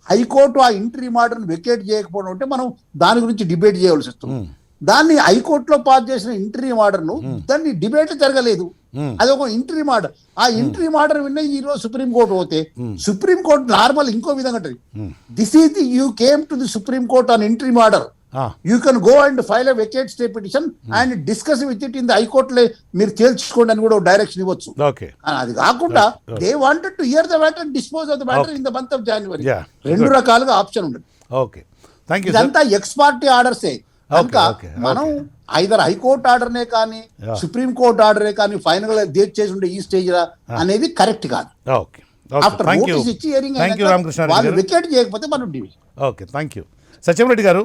హైకోర్టు ఆ ఇంటరీమ్ ఆర్డర్ ను వెకేట్ చేయకపోవడం అంటే మనం దాని గురించి డిబేట్ చేయవలసి వస్తుంది. దాన్ని హైకోర్టులో పాస్ చేసిన ఇంటరీమ్ ఆర్డర్ ను దాన్ని డిబేట్ జరగలేదు. అది ఒక ఇంటరీమ్ ఆర్డర్. ఆ ఇంటరీమ్ ఆర్డర్ విన్న ఈ రోజు సుప్రీం కోర్టు పోతే సుప్రీం కోర్టు నార్మల్ ఇంకో విధంగా ఉంటుంది. This is the you came to the supreme court on interim order. You can go and file a vacate stay petition and discuss with it in the హైకోర్టులో మీరు తేల్చుకోండి అని కూడా direction ఇవ్వచ్చు. అది కాకుండా they wanted to hear the matter and dispose of the matter in the month of జనవరి. రెండు రకాలుగా option ఉండదు. ఇదంతా ఎక్స్ పార్టీ ఆర్డర్సే కనుక మనం ఐదర్ హైకోర్టు ఆర్డర్నే కానీ సుప్రీం కోర్టు ఆర్డరే కానీ ఫైనల్ గా డేట్ చేసి ఉండే ఈ స్టేజ్ అనేది కరెక్ట్ కాదు. ఆఫ్టర్ నోటీస్ ఇచ్చి హియరింగ్ వాళ్ళు వికెట్ చేయకపోతే మనం division. Okay, thank you. Satyam Reddy గారు,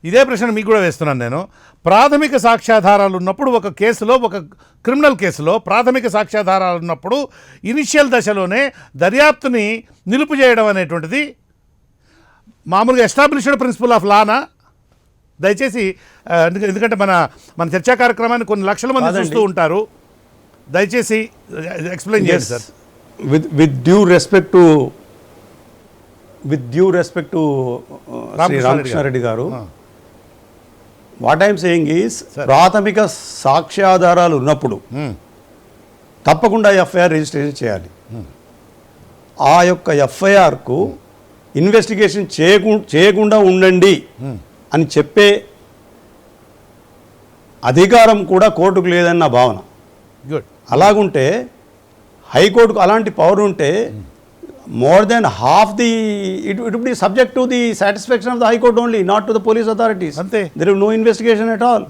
ఇదే ప్రశ్న మీకు కూడా వేస్తున్నాను నేను. ప్రాథమిక సాక్ష్యాధారాలు ఉన్నప్పుడు ఒక కేసులో, ఒక క్రిమినల్ కేసులో ప్రాథమిక సాక్ష్యాధారాలు ఉన్నప్పుడు ఇనిషియల్ దశలోనే దర్యాప్తుని నిలుపు చేయడం అనేటువంటిది మామూలుగా ఎస్టాబ్లిష్డ్ ప్రిన్సిపల్ ఆఫ్ లానా? దయచేసి ఎందుకంటే మన చర్చా కార్యక్రమాన్ని కొన్ని లక్షల మంది చూస్తూ ఉంటారు, దయచేసి ఎక్స్ప్లెయిన్ చేయండి sir. With due respect to Ramakrishna Reddy గారు, వాట్ ఐఎమ్ సేయింగ్ ఈస్ ప్రాథమిక సాక్ష్యాధారాలు ఉన్నప్పుడు తప్పకుండా ఎఫ్ఐఆర్ రిజిస్ట్రేషన్ చేయాలి. ఆ యొక్క ఎఫ్ఐఆర్కు ఇన్వెస్టిగేషన్ చేయకుండా ఉండండి అని చెప్పే అధికారం కూడా కోర్టుకు లేదని నా భావన. అలాగుంటే హైకోర్టుకు అలాంటి పవర్ ఉంటే more than half the it would be subject to the satisfaction of the High Court only, not to the police authorities. Ante. There is no investigation at all.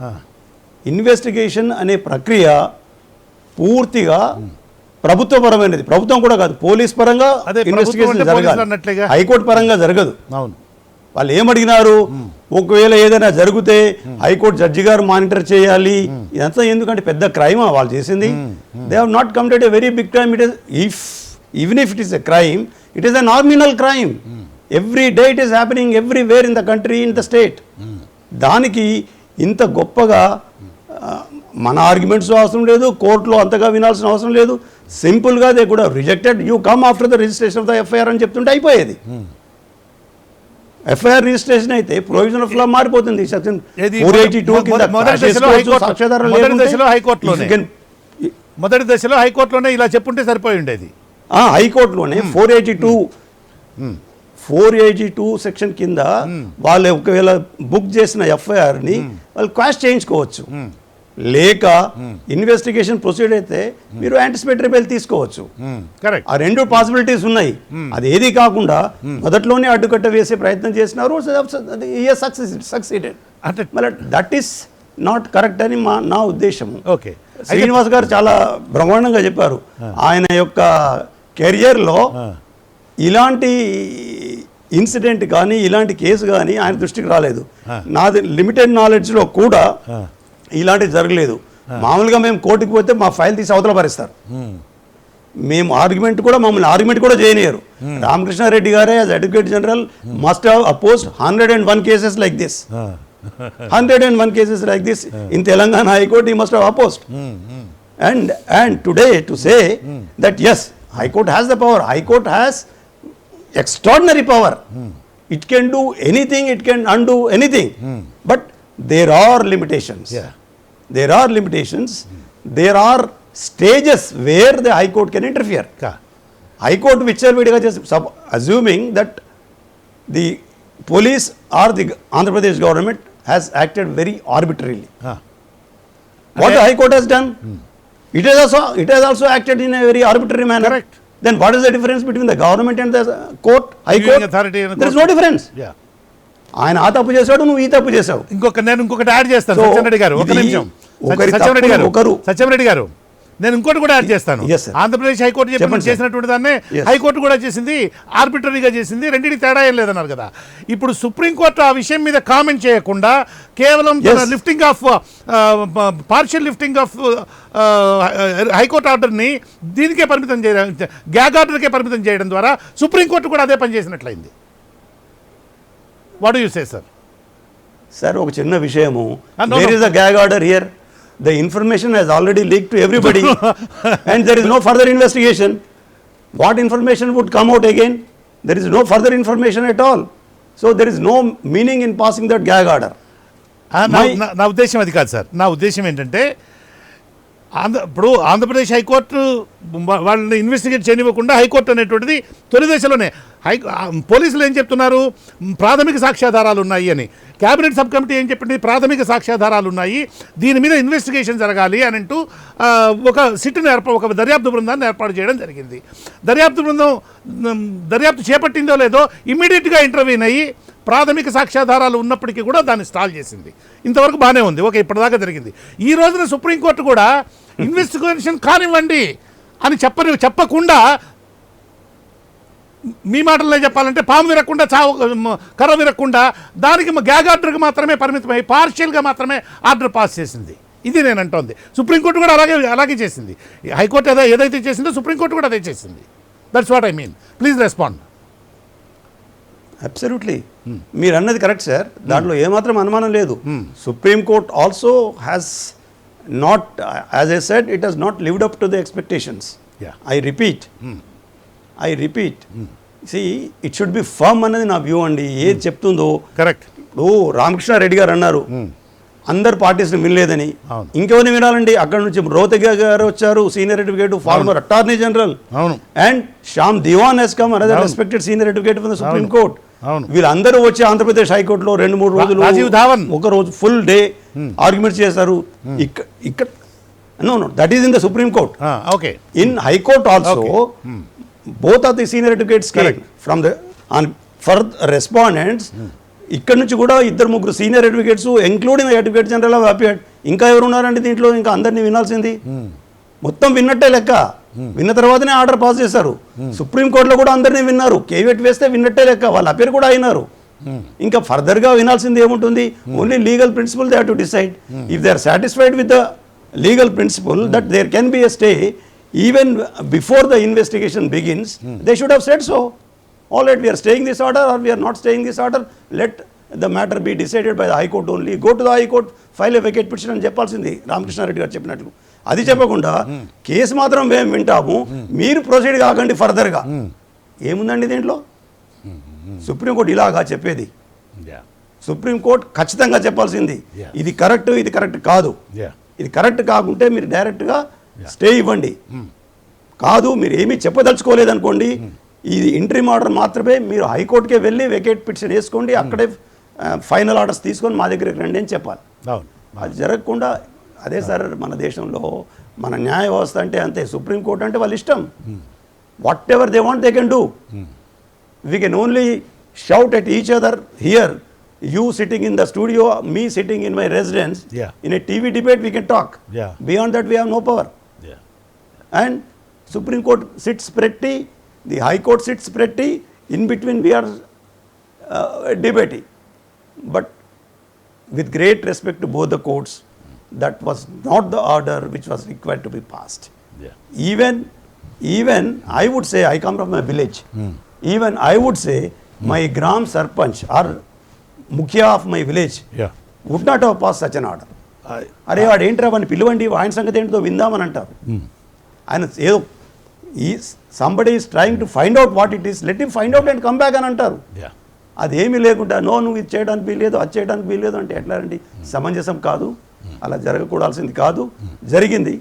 Investigation అనే ప్రక్రియ పూర్తిగా ప్రభుత్వపరమైనది. ప్రభుత్వం కూడా కాదు, పోలీస్ పరంగా investigation జరగాలి, high court పరంగా జరగదు. అవును, వాళ్ళు ఏమడిగినారు, ఒకవేళ ఏదైనా జరిగితే హైకోర్టు జడ్జి గారు మానిటర్ చేయాలి. ఇదంతా ఎందుకంటే పెద్ద క్రైమా వాళ్ళు చేసింది. They have not committed a very big crime. It is even if it is a crime, it is a nominal crime. Every day it is happening everywhere in the country, in the state. దానికి ఇంత గొప్పగా మన arguments అవసరం లేదు, కోర్టులో అంతగా వినాల్సిన అవసరం లేదు. సింపుల్గా దే కూడా rejected, you come after the registration of the FIR అని చెప్తుంటే అయిపోయేది. ఎఫ్ఐఆర్ రిజిస్ట్రేషన్ అయితే ప్రొవిజన్ ఆఫ్ లా మారిపోతుంది. సెక్షన్ 482 మొదటి దశలో హైకోర్టులోనే ఇలా చెప్పుంటే సరిపోయి ఉండేది. హైకోర్టులోనే 482 సెక్షన్ కింద వాళ్ళు ఒకవేళ బుక్ చేసిన ఎఫ్ఐఆర్ని వాళ్ళు క్వాష్ చేయించుకోవచ్చు, లేక ఇన్వెస్టిగేషన్ ప్రొసీడ్ అయితే మీరు యాంటిసిపేటరీ బెయిల్ తీసుకోవచ్చు. ఆ రెండు పాసిబిలిటీస్ ఉన్నాయి. అది ఏది కాకుండా మొదట్లోనే అడ్డుకట్ట వేసే ప్రయత్నం చేసినారు, సక్సీడెడ్. మళ్ళీ దట్ ఈస్ నాట్ కరెక్ట్ అని నా ఉద్దేశం. ఓకే, శ్రీనివాస్ గారు చాలా బ్రహ్మాండంగా చెప్పారు. ఆయన యొక్క కెరియర్లో ఇలాంటి ఇన్సిడెంట్ కానీ ఇలాంటి కేసు కానీ ఆయన దృష్టికి రాలేదు. నాది లిమిటెడ్ నాలెడ్జ్లో కూడా ఇలాంటివి జరగలేదు. మామూలుగా మేము కోర్టుకు పోతే మా ఫైల్ తీసి అవతల పరిస్తారు. మేము మమ్మల్ని ఆర్గ్యుమెంట్ కూడా చేయనియరు. రామకృష్ణారెడ్డి గారే as advocate general must have opposed 101 cases like this. 101 cases like this in Telangana High Court, he must have opposed. And today to say that yes, High Court has the power. High Court has extraordinary power. It can do anything, it can undo anything. But there are limitations. There are limitations. There are stages where the High Court can interfere. High Court vichar assuming that the police or the Andhra Pradesh government has acted very arbitrarily. What the High Court has done? It has also acted in a very arbitrary manner. Correct. Then what is the difference between the government and the court, High Court? There is no difference. ఆయన ఆ తప్పు చేశాడు, నువ్వు ఈ తప్పు చేశావు. నేను ఇంకొకటి యాడ్ చేస్తాను సత్యంరెడ్డి గారు, ఒక నిమిషం. సత్యంరెడ్డి గారు నేను ఇంకోటి కూడా యాడ్ చేస్తాను. ఆంధ్రప్రదేశ్ హైకోర్టు చేసినటువంటి దాన్నే హైకోర్టు కూడా చేసింది, ఆర్బిటరీగా చేసింది. రెండింటికి తేడా ఏం లేదన్నారు కదా. ఇప్పుడు సుప్రీంకోర్టు ఆ విషయం మీద కామెంట్ చేయకుండా కేవలం lifting of partial lifting of high court ఆర్డర్ని దీనికే పరిమితం చేయడం, గ్యాగ్ ఆర్డర్కే పరిమితం చేయడం ద్వారా సుప్రీంకోర్టు కూడా అదే పని చేసినట్లయింది. What do you say sir? Sir ఒక చిన్న విషయము, there is a gag order here. The information has already leaked to everybody and there is no further investigation. What information would come out again? There is no further information at all. So there is no meaning in passing that gag order. నా ఉద్దేశం అది కాదు sir. నా ఉద్దేశం ఏంటంటే ఇప్పుడు Andhra Pradesh high court వాళ్ళని investigate చేయనివ్వకుండా high court అనేటువంటిది తొలి దశలోనే పోలీసులు ఏం చెప్తున్నారు, ప్రాథమిక సాక్ష్యాధారాలు ఉన్నాయి అని. క్యాబినెట్ సబ్ కమిటీ ఏం చెప్పింది, ప్రాథమిక సాక్ష్యాధారాలు ఉన్నాయి, దీని మీద ఇన్వెస్టిగేషన్ జరగాలి అని అంటూ ఒక సిట్ని ఒక దర్యాప్తు బృందాన్ని ఏర్పాటు చేయడం జరిగింది. దర్యాప్తు బృందం దర్యాప్తు చేపట్టిందో లేదో ఇమ్మీడియట్గా ఇంటర్వ్యూన్ అయ్యి ప్రాథమిక సాక్ష్యాధారాలు ఉన్నప్పటికీ కూడా దాన్ని స్టాల్ చేసింది. ఇంతవరకు బాగానే ఉంది, ఓకే, ఇప్పటిదాకా జరిగింది. ఈ రోజున సుప్రీంకోర్టు కూడా ఇన్వెస్టిగేషన్ కానివ్వండి అని చెప్పకుండా, మీ మాటల్లో చెప్పాలంటే పాము విరక్కుండా కర్ర విరక్కుండా దానికి గ్యాగ్ ఆర్డర్కి మాత్రమే పరిమితమై పార్షియల్గా మాత్రమే ఆర్డర్ పాస్ చేసింది. ఇది నేను అంటోంది. సుప్రీంకోర్టు కూడా అలాగే చేసింది. హైకోర్టు ఏదైతే చేసిందో సుప్రీంకోర్టు కూడా అదే చేసింది. That's what I mean. Please respond. Absolutely మీరు అన్నది కరెక్ట్ సార్, దాంట్లో ఏమాత్రం అనుమానం లేదు. Supreme court also has not, as I said, it has not lived up to the expectations. I repeat see it should be firm అన్నది నా view అండి. ఏది చెప్తుందో కరెక్ట్. ఇప్పుడు రామకృష్ణారెడ్డి గారు అన్నారు అందరు పార్టీస్ని వినలేదని. ఇంకెవరిని వినాలండి? అక్కడ నుంచి రోహతగి గారు వచ్చారు, senior advocate, former attorney general, and Shyam Divan has come, another respected senior advocate from the supreme court. వీళ్ళందరూ వచ్చి ఆంధ్రప్రదేశ్ హైకోర్టులో 2-3 రోజులు, రాజీవ్ ధావన్ ఒక రోజు ఫుల్ డే ఆర్గ్యుమెంట్స్ చేశారు. ఇక్కడ no that is in the Supreme Court. Okay. In High Court also, both of the senior advocates came from the for respondents. ఇక్కడ నుంచి కూడా 2-3 senior advocates including advocate general of appeared. ఇంకా ఎవరు ఉన్నారండి దీంట్లో? ఇంకా అందరినీ వినాల్సింది. మొత్తం విన్నట్టే లెక్క. విన్న తర్వాతనే ఆర్డర్ పాస్ చేశారు. సుప్రీంకోర్టులో కూడా అందరినీ విన్నారు. కేవియట్ వేస్తే విన్నట్టే లెక్క. వాళ్ళ అపీర్ కూడా అయినారు. ఇంకా ఫర్దర్గా వినాల్సింది ఏముంటుంది? Only legal principle they have to decide. If they are satisfied with the legal principle that there can be a stay even before the investigation begins, they should have said so. All right, we are staying this order or we are not staying this order, let the matter be decided by the High Court only. Go to the High Court, file a vacate petition అని చెప్పాల్సింది రామకృష్ణారెడ్డి గారు చెప్పినట్లు. అది చెప్పకుండా case మాత్రం మేము వింటాము, మీరు ప్రొసీడ్ కాకండి ఫర్దర్గా. ఏముందండి దీంట్లో? సుప్రీంకోర్టు ఇలాగా చెప్పేది? సుప్రీంకోర్టు ఖచ్చితంగా చెప్పాల్సింది ఇది కరెక్ట్, ఇది కరెక్ట్ కాదు. ఇది కరెక్ట్ కాకుంటే మీరు డైరెక్ట్గా స్టే ఇవ్వండి. కాదు మీరు ఏమీ చెప్పదలుచుకోలేదనుకోండి, ఇది ఇంట్రీమ్ ఆర్డర్ మాత్రమే, మీరు హైకోర్టుకే వెళ్ళి వెకేట్ పిటిషన్ వేసుకోండి, అక్కడే ఫైనల్ ఆర్డర్స్ తీసుకొని మా దగ్గరికి రండి అని చెప్పాలి. అది జరగకుండా అదే సార్ మన దేశంలో మన న్యాయ వ్యవస్థ అంటే అంతే. సుప్రీంకోర్టు అంటే వాళ్ళ ఇష్టం. What ever they want they can do. We can only shout at each other here. You sitting in the studio, me sitting in my residence. In a TV debate we can talk. Beyond that we have no power. And Supreme Court sits pretty, the High Court sits pretty, in between we are debating. But with great respect to both the courts, that was not the order which was required to be passed. Even I would say, I come from a village, even I would say my Gram Sarpanch or ముఖ్య of my village would not have pass such an order. అరే వాడు ఏంట్రా వాడిని పిలవండి, ఆయన సంగతి ఏంటో విందామని అంటారు. ఆయన ఏదో ఈ somebody is trying to find out what it is, let him find out and come back అని అంటారు. అదేమీ లేకుండా నువ్వు ఇది చేయడానికి వీల్లేదు, అది చేయడానికి వీల్లేదు అంటే ఎట్లా అండి? సమంజసం కాదు, అలా జరగకూడాల్సింది కాదు, జరిగింది.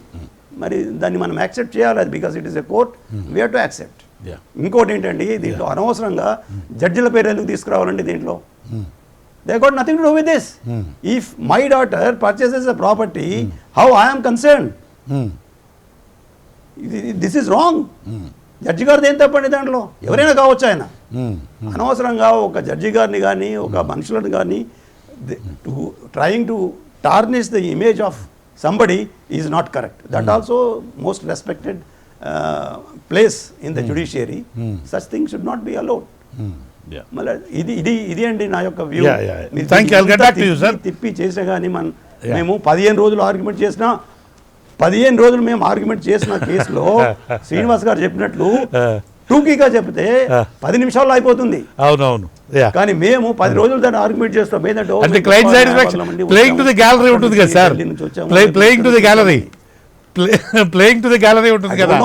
మరి దాన్ని మనం యాక్సెప్ట్ చేయాలి. అది because it is a court, we have to accept. ఇంకోటి ఏంటండి, దీంట్లో అనవసరంగా జడ్జిల పేరు ఎందుకు తీసుకురావాలండి దీంట్లో? They got nothing to do with this. If my daughter purchases a property, how I am concerned? This is wrong. Judge గారిది ఏం తప్పండి దాంట్లో? ఎవరైనా కావచ్చు. ఆయన అనవసరంగా ఒక జడ్జి గారిని కానీ ఒక మనుషులను కానీ trying to tarnish the image of somebody is not correct. That also most respected place in the judiciary. Such thing should not be allowed. ఇది అండి నా యొక్క వ్యూ. తిప్పి చేసినా కానీ మేము 15 రోజులు ఆర్గ్యుమెంట్ చేసినా, 15 రోజులు మేము ఆర్గ్యుమెంట్ చేసిన కేసులో శ్రీనివాస్ గారు చెప్పినట్లు టూకీగా చెప్తే 10 నిమిషాల్లో అయిపోతుంది. అవునవును. కానీ మేము 10 రోజులు దాన్ని ఆర్గ్యుమెంట్ చేస్తాం. ఏంటంటే client satisfaction, playing to the gallery ఉంటుంది కదా sir, playing to the gallery, playing to the gallery ఉంటుంది కదా.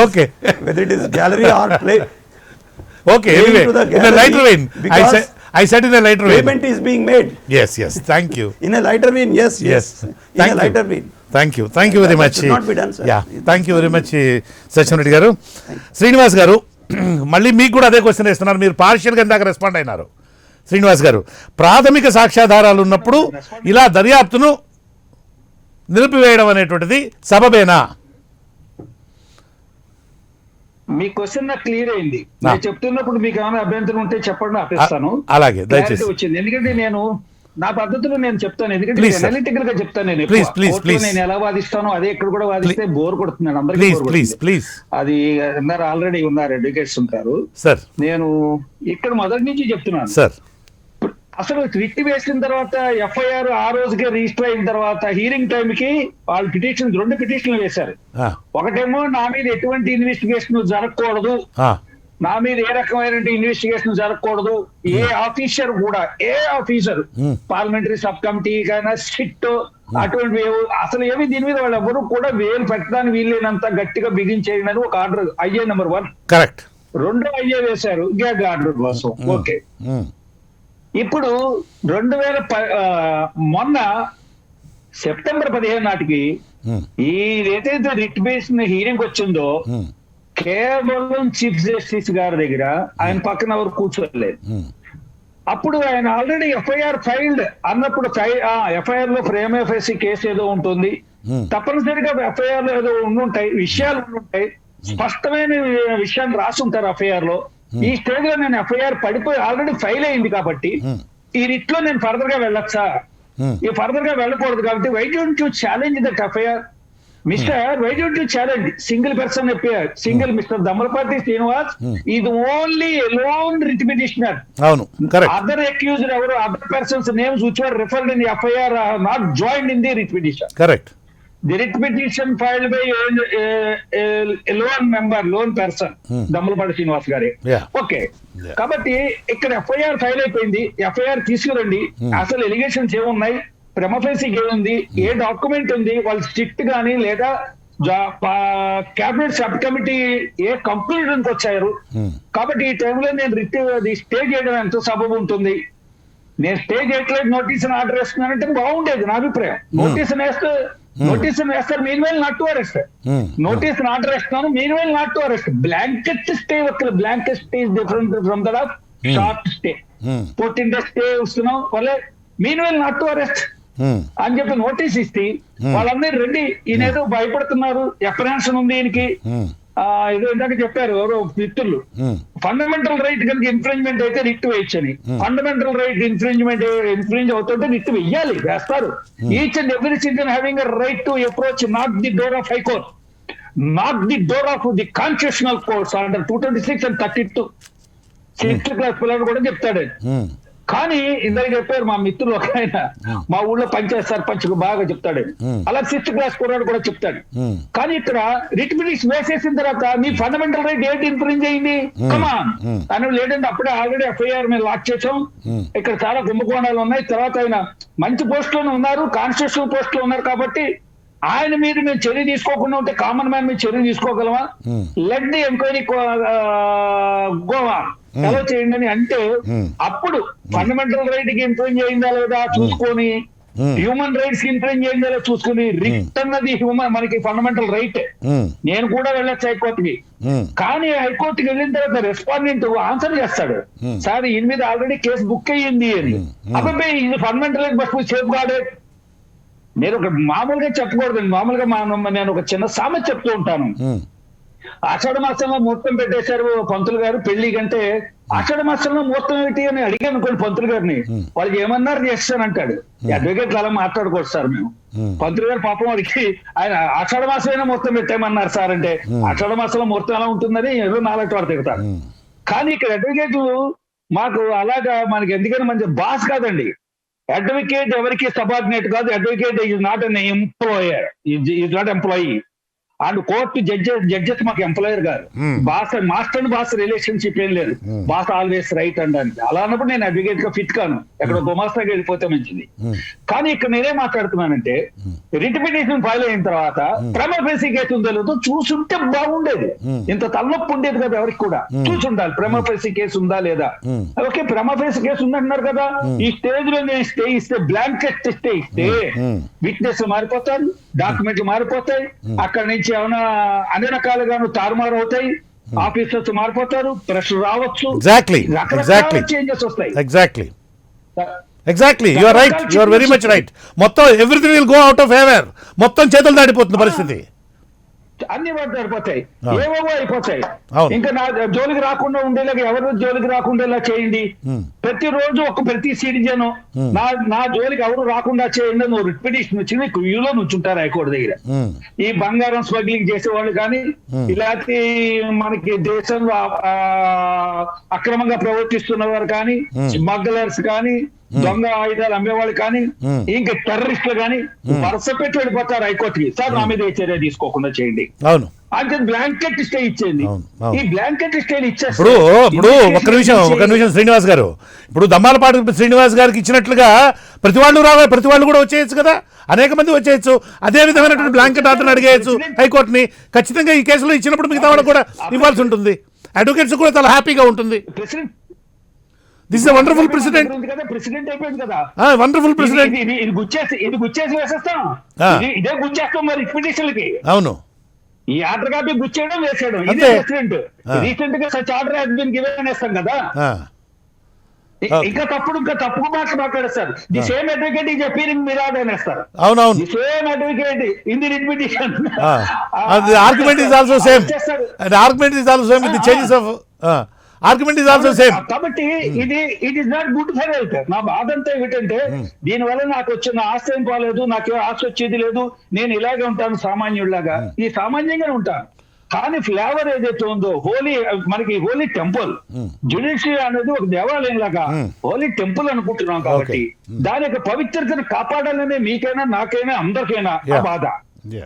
Okay, whether it is gallery or play. Okay, anyway, in a lighter vein, I said in a lighter vein. Payment is being made. Yes, yes. Thank you. In a lighter vein, yes. In a lighter vein. Thank you very That much. should not be done, sir. Yeah, thank you very much Sachin Reddy గారు. శ్రీనివాస్ గారు, మళ్ళీ మీకు కూడా అదే question వేస్తున్నారు. మీరు పార్షియల్గా ఇందాక respond అయినారు. శ్రీనివాస్ గారు, ప్రాథమిక సాక్ష్యాధారాలు ఉన్నప్పుడు ఇలా దర్యాప్తును నిలిపివేయడం అనేటువంటిది సబబేనా? మీ క్వశ్చన్ నాకు క్లియర్ అయింది. నేను చెప్తున్నప్పుడు మీకు ఏమైనా అభ్యంతరం ఉంటే చెప్పండి, ఆపేస్తాను. అలాగే, దయచేసి. Clarity వచ్చింది. ఎందుకంటే నేను నా పద్ధతిలో నేను చెప్తాను, ఎందుకంటే Please, sir. అనలిటికల్ గా చెప్తాను. నేను Please, ఎక్కువ. please, కోర్టులో please. నేను ఎలా వాదిస్తానో అదే ఇక్కడ కూడా వాదిస్తే బోర్ కొడుతున్నాను అందరికీ. ప్లీజ్ bore ప్లీజ్ కొడుతుంది. ప్లీజ్ అది అందరు ఆల్రెడీ ఉన్నారు, అడ్వకేట్స్ ఉంటారు. సార్ నేను ఇక్కడ మొదటి నుంచి చెప్తున్నాను. సార్ అసలు రిట్ వేసిన తర్వాత ఎఫ్ఐఆర్ ఆ రోజుకే రిజిస్టర్ అయిన తర్వాత హీరింగ్ టైం కి వాళ్ళు పిటిషన్ 2 పిటిషన్లు వేశారు. ఒకటేమో నా మీద ఎటువంటి ఇన్వెస్టిగేషన్ జరగకూడదు, నా మీద ఏ రకమైన ఇన్వెస్టిగేషన్ జరగకూడదు, ఏ ఆఫీసర్ కూడా, ఏ ఆఫీసర్ పార్లమెంటరీ సబ్ కమిటీ కైనా సిట్ అటువంటి అసలు ఏమి దీని మీద వాళ్ళు ఎవరు కూడా వేలు పెట్టడానికి వీలైనంత గట్టిగా బిగించేయండి అని ఒక order IA number 1. Correct. 2 IA వేశారు గ్యాగ్ ఆర్డర్ కోసం. ఓకే, ఇప్పుడు 2000 మొన్న సెప్టెంబర్ 15 నాటికి ఈ ఏదైతే రిట్ బేస్డ్ హీరింగ్ వచ్చిందో కేవలం చీఫ్ జస్టిస్ గారి దగ్గర ఆయన పక్కన ఎవరు కూర్చోలేదు. అప్పుడు ఆయన ఆల్రెడీ ఎఫ్ఐఆర్ ఫైల్డ్ అన్నప్పుడు ఎఫ్ఐఆర్ లో ప్రేమఫేసి కేసు ఏదో ఉంటుంది, తప్పనిసరిగా ఎఫ్ఐఆర్ లో ఏదో ఉండుంటాయి, విషయాలు ఉండుంటాయి, స్పష్టమైన విషయాన్ని రాసి ఉంటారు ఎఫ్ఐఆర్ లో. ఈ స్టేజ్ లో నేను ఎఫ్ఐఆర్ పడిపోయి ఆల్రెడీ ఫైల్ అయింది కాబట్టి ఈ రిట్ లో నేను ఫర్దర్ గా వెళ్ళొచ్చా? ఈ ఫర్దర్ గా వెళ్ళకూడదు కాబట్టి why don't you challenge that FIR mister, why don't you challenge single person FIR, single mister Dammalapati Srinivas ఇది ఓన్లీ ఎలోన్ రిట్ పిటిషనర్. అవును, కరెక్ట్. అదర్ అక్యూజ్డ్ ఎవరు, other persons names which were referred in the FIR are not joined in the writ petition. Correct. The writ petition filed by a lone member, lone person, Dammalapati Srinivas గారి. Okay, కాబట్టి ఇక్కడ FIR file అయిపోయింది. FIR తీసుకురండి, అసలు allegations ఏమున్నాయి, ప్రెమఫేసి ఏముంది, ఏ document ఉంది, వాళ్ళు స్ట్రిక్ట్ గానీ లేదా cabinet sub committee a conclusion వచ్చారు. కాబట్టి ఈ టైంలో నేను రిట్ స్టే చేయడం ఎంతో సబబు ఉంటుంది. నేను స్టే చేయట్లేదు, నోటీస్ ఆర్డర్ వేస్తున్నానంటే బాగుండేది నా అభిప్రాయం. నోటీస్ వేస్తారు, meanwhile not to arrest. Notice order వేస్తున్నాను, meanwhile not to arrest. Blanket stay వక్కలు, blanket stay is different from that of short stay. 14 days stay ఇస్తున్నాం వాళ్ళే, meanwhile not to arrest అని చెప్పి notice ఇస్తే వాళ్ళందరూ రెడ్డి, ఈయన ఏదో భయపడుతున్నారు, అప్రహెన్షన్ ఉంది ఈయనకి, ఏదో ఇందాక చెప్పారు ఎవరో మిత్రులు, ఫండమెంటల్ రైట్ కనుక ఇన్ఫ్రింజ్మెంట్ అయితే రిట్ వేయచ్చని. ఫండమెంటల్ రైట్ ఇన్ఫ్రింజ్ అవుతుంటే రిట్ వెయ్యాలి, వేస్తారు. Each and every citizen having a right to approach not the door of high court, not the door of the constitutional courts under 226 and 32. 6th class పిల్లలు కూడా చెప్తాడు. కానీ ఇందాక చెప్పారు మా మిత్రులు ఒక ఆయన, మా ఊళ్ళో పంచాయత్ సర్పంచ్ బాగా చెప్తాడు, అలా 6th class కుర్రాడు కూడా చెప్తాడు. కానీ ఇక్కడ రిట్ పిటిషన్ వేసేసిన తర్వాత మీ ఫండమెంటల్ రైట్ ఏంటి ఇన్ఫ్రింజ్ అయింది, కమాన్ అని లేదంటే అప్పుడే ఆల్రెడీ ఎఫ్ఐఆర్ మీద లాక్ చేసాం, ఇక్కడ చాలా కుంభకోణాలు ఉన్నాయి, తర్వాత ఆయన మంచి పోస్ట్ లోనే ఉన్నారు, కాన్స్టిట్యూషనల్ పోస్ట్ లో ఉన్నారు, కాబట్టి ఆయన మీద మేము చర్య తీసుకోకుండా ఉంటే కామన్ మ్యాన్ మీద చర్య తీసుకోగలమా? లెట్ ది ఎంక్వైరీ గోవా ఎలా చేయండి అని అంటే అప్పుడు ఫండమెంటల్ రైట్ కి ఇన్ఫ్రింజ్ అయిందా లేదా చూసుకొని, హ్యూమన్ రైట్స్ కి ఇన్ఫ్రింజ్ అయిందా లేదా చూసుకుని, రిట్ అన్నది హ్యూమన్ మనకి ఫండమెంటల్ రైట్. నేను కూడా వెళ్ళొచ్చు హైకోర్టుకి, కానీ హైకోర్టుకి వెళ్ళిన తర్వాత రెస్పాండెంట్ ఆన్సర్ చేస్తాడు, సార్ ఈయన మీద ఆల్రెడీ కేసు బుక్ అయ్యింది అని. అబ్బాయి ఇది ఫండమెంటల్ రైట్ బస్ సేఫ్ గార్డే. నేను ఒక మామూలుగా చెప్పకూడదండి, మామూలుగా నేను ఒక చిన్న సామెత చెప్తూ ఉంటాను. ఆషాఢ మాసంలో ముహూర్తం పెట్టేశారు పంతులు గారు పెళ్లి కంటే, ఆషాఢ మాసంలో ముహూర్తం ఏంటి అని అడిగాను అనుకోండి పంతులు గారిని, వాళ్ళకి ఏమన్నారు చేస్తానంటాడు. అడ్వకేట్లు అలా మాట్లాడుకోవచ్చు సార్ మేము. పంతులు గారు పాపం వాడికి ఆయన ఆషాఢ మాసమైనా ముహూర్తం పెట్టేమన్నారు సార్ అంటే, ఆషాఢ మాసంలో ముహూర్తం ఎలా ఉంటుందని ఏదో నాలుగు వాడు తిడతారు. కానీ ఇక్కడ అడ్వకేట్లు మాకు అలాగా మనకి ఎందుకని మంచి బాస్ కాదండి. అడ్వకేట్ ఎవరికి సబార్డినేట్ కాదు. Advocate is not an employer, is not employee. And court judges మాకు ఎంప్లాయర్ గారు, మాస్టర్ అండ్ బాస్ రిలేషన్షిప్ ఏం లేదు, బాస్ ఆల్వేస్ రైట్ అనడానికి. అలా అన్నప్పుడు నేను అడ్వకేట్ గా ఫిట్ కాను, ఎక్కడ గుమాస్తాగా వెళ్ళిపోతే మంచిది. కానీ ఇక్కడ నేనేం మాట్లాడుతున్నానంటే రిట్ పిటిషన్ ఫైల్ అయిన తర్వాత ప్రైమా ఫేసీ కేసు ఉందో లేదో చూసుంటే బాగుండేది, ఇంత తలనొప్పి ఉండేది కదా ఎవరికి కూడా. చూసుండాలి ప్రైమా ఫేసీ కేసు ఉందా లేదా. ఓకే, ప్రైమా ఫేసీ కేసు ఉందంటున్నారు కదా, ఈ స్టేజ్ లో నేను స్టే ఇస్తే, బ్లాంకెట్ స్టే ఇస్తే విట్నెస్ మారిపోతారు, డాక్యుమెంట్లు మారిపోతాయి, అక్కడ నుంచి ఏమైనా అన్ని రకాలుగాను తారుమారు అవుతాయి, ఆఫీసర్స్ మారిపోతారు, ప్రెషర్ రావచ్చు, రకరకాల చేంజెస్ వస్తాయి. Exactly you are right, you are very much right. మొత్తం everything will go out of favour, మొత్తం చేతులు దాడిపోతుంది పరిస్థితి, అన్ని పడిపోతాయి, ఏవేవో అయిపోతాయి. ఇంకా నా జోలికి రాకుండా ఉండేలాగా, ఎవరు జోలికి రాకుండా చేయండి. ప్రతిరోజు ప్రతి సిటిజన్ నా జోలికి ఎవరు రాకుండా చేయండి నువ్వు రిట్ పిటిషన్ వచ్చి క్యూలో నుంచుంటారు హైకోర్టు దగ్గర. ఈ బంగారం స్మగ్లింగ్ చేసేవాళ్ళు కానీ, ఇలాంటి మనకి దేశంలో అక్రమంగా ప్రవర్తిస్తున్న వారు కానీ, స్మగ్లర్స్ కానీ, దొంగ ఆయుధాలు అమ్మేవాళ్ళు కానీ, ఇంకా టెర్రరిస్టులు కానీ వరుస పెట్టి వెళ్ళిపోతారు హైకోర్టుకి. సార్ నా మీద ఏ చర్య తీసుకోకుండా చేయండి, అవును అంటే బ్లాంకెట్ స్టే ఇచ్చేయండి. ఈ బ్లాంకెట్ స్టే ఇప్పుడు ఒక నిమిషం శ్రీనివాస్ గారు, ఇప్పుడు దమ్మాలపాటి శ్రీనివాస్ గారికి ఇచ్చినట్లుగా ప్రతి వాళ్ళు కూడా వచ్చేయచ్చు కదా, అనేక మంది వచ్చేయచ్చు, అదే విధమైనటువంటి బ్లాంకెట్ ఆర్డర్ అడిగేయచ్చు హైకోర్టుని. ఖచ్చితంగా ఈ కేసులో ఇచ్చినప్పుడు మిగతా వాళ్ళకు కూడా ఇవ్వాల్సి ఉంటుంది, అడ్వకేట్స్ కూడా చాలా హ్యాపీగా ఉంటుంది. దిస్ ఇస్ వండర్ఫుల్ ప్రెసిడెంట్ అయిపోయింది కదా, వండర్ఫుల్ ప్రెసిడెంట్. ఇది గుచ్చేసి వేసేస్తాం, ఇదే గుచ్చేస్తాం మరి పిటిషన్లకి. అవును, ఈ ఆర్డర్ కాపీ గుచ్చేయడం వేసేయడం, ఇదే ప్రెసిడెంట్. రీసెంట్ గా such order has been given అనేస్తాం కదా, ఇంకా తప్పు మాట్లాడేస్తారు. The same advocate is appearing మిరాడ్ అనేస్తారు. అవునవును, the same advocate in the writ petition. Argument is also same, argument is also same with the changes of argument is also same. కాబట్టి it is not good for health. నా బాధ అంతా ఏమిటంటే దీని వల్ల నాకు వచ్చిన ఆశ్రయం పోలేదు, నాకు ఆశ వచ్చేది లేదు, నేను ఇలాగే ఉంటాను సామాన్యుడిలాగా. ఈ సామాన్యంగానే ఉంటాను, కానీ ఫ్లేవర్ ఏదైతే ఉందో మనకి హోలీ టెంపుల్, జ్యుడిషియరీ అనేది ఒక దేవాలయం లాగా హోలీ టెంపుల్ అనుకుంటున్నాం. కాబట్టి దాని యొక్క పవిత్రతను కాపాడాలనే మీకైనా నాకైనా అందరికైనా ఆ బాధ.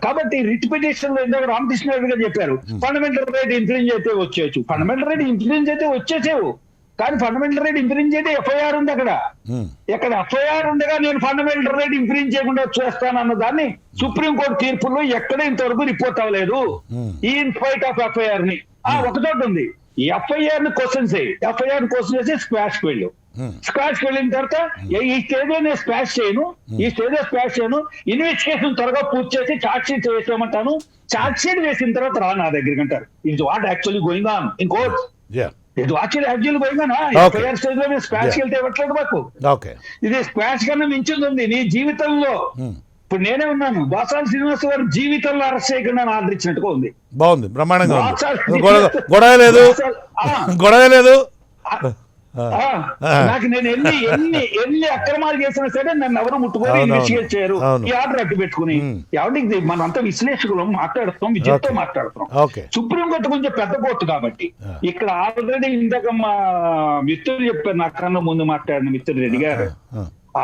కాబట్టి రిట్ పిటిషన్ లో ఇందాక రామకృష్ణ రెడ్డి గారు చెప్పారు, ఫండమెంటల్ రైట్ ఇన్ఫ్లుయెన్స్ అయితే వచ్చేయచ్చు. ఫండమెంటల్ రైట్ ఇన్ఫ్లుయెన్స్ అయితే వచ్చేసేవు, కానీ ఫండమెంటల్ రైట్ ఇన్ఫ్లుయెన్స్ అయితే ఎఫ్ఐఆర్ ఉంది అక్కడ. ఎఫ్ఐఆర్ ఉండగా నేను ఫండమెంటల్ రైట్ ఇన్ఫ్లుయెన్స్ చేయకుండా చేస్తానన్న దాన్ని సుప్రీంకోర్టు తీర్పుల్లో ఎక్కడ ఇంతవరకు రిపోర్ట్ అవ్వలేదు. ఇన్ స్పైట్ ఆఫ్ ఎఫ్ఐఆర్ ని ఒకచోట ఉంది. ఈ ఎఫ్ఐఆర్ ని క్వశ్చన్ చేసి స్క్వాష్ వెళ్ళు, స్క్వాష్ వెళ్ళిన తర్వాత ఈ స్టేజ్ లో నేను స్క్వాష్ చేయను, ఇన్వెస్టిగేషన్ త్వరగా పూర్తి చేసి ఛార్జ్ షీట్ వేసామంటాను. ఛార్జ్ షీట్ వేసిన తర్వాత రా నా దగ్గరికి అంటారు. It's what actually going on in court. Actually going on. FIR stage లో స్క్వాష్ వెళ్తే ఇవ్వట్లేదు మాకు. ఇది స్క్వాష్ కన్నా మించింది ఉంది నీ జీవితంలో. ఇప్పుడు నేనే ఉన్నాను, బాసాల శ్రీనివాస్ గారు జీవితంలో అరెస్ట్ చేయకుండా ఆర్డర్ ఇచ్చినట్టుగా ఉంది. బాగుంది, బ్రహ్మాండంగా గొడవ లేదు. నాకు నేను ఎన్ని అక్రమాలు చేసినా సరే నన్ను ఎవరు ముట్టుకొని ఇన్వెస్టిగేట్ చేయరు. ఈ ఆర్డర్ అడ్డు పెట్టుకుని ఎవరికి మనంతా విశ్లేషకులు మాట్లాడుతాం, విజయ్తో మాట్లాడుతాం. సుప్రీంకోర్టు కొంచెం పెద్ద కోర్టు కాబట్టి ఇక్కడ ఆల్రెడీ ఇందాక మా మిత్రులు చెప్పారు, నాకన్నా ముందు మాట్లాడిన మిత్రులు రెడ్డి గారు,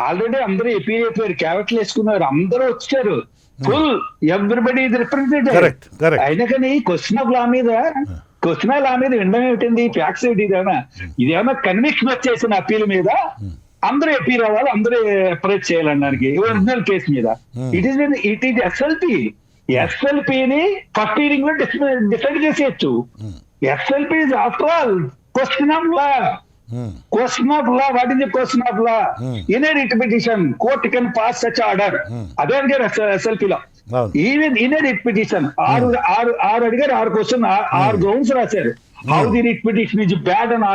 ఆల్రెడీ అందరూ అయిపోయారు, క్యాబినెట్లు వేసుకున్నారు, అందరూ వచ్చారు, ఫుల్ ఎవ్రీబడి ఇది రిప్రజెంటేటివ్. అయినా కానీ క్వశ్చన్ ఆఫ్ లా మీద వినడం ఏమిటండి, ఫ్యాక్ట్స్ ఏంటి, ఇదేమన్నా కన్విక్షన్ వచ్చేసిన అప్పీల్ మీద అందరూ అప్పీల్ అవ్వాలి, అందరూ అప్రోచ్ చేయాలనడానికి ఒరిజినల్ కేసు మీద. ఇట్ ఈస్ ఎస్ఎల్పిని ఫస్ట్ హీరింగ్ లో డిసైడ్ చేసేయచ్చు. SLP is after all question of law. What is the question of law? In a writ petition, court can pass such order. అదే అడిగారు SLP లో. Even in a writ petition ఆరు అడిగారు, 6 question 6 grounds రాశారు. How the writ petition is bad అని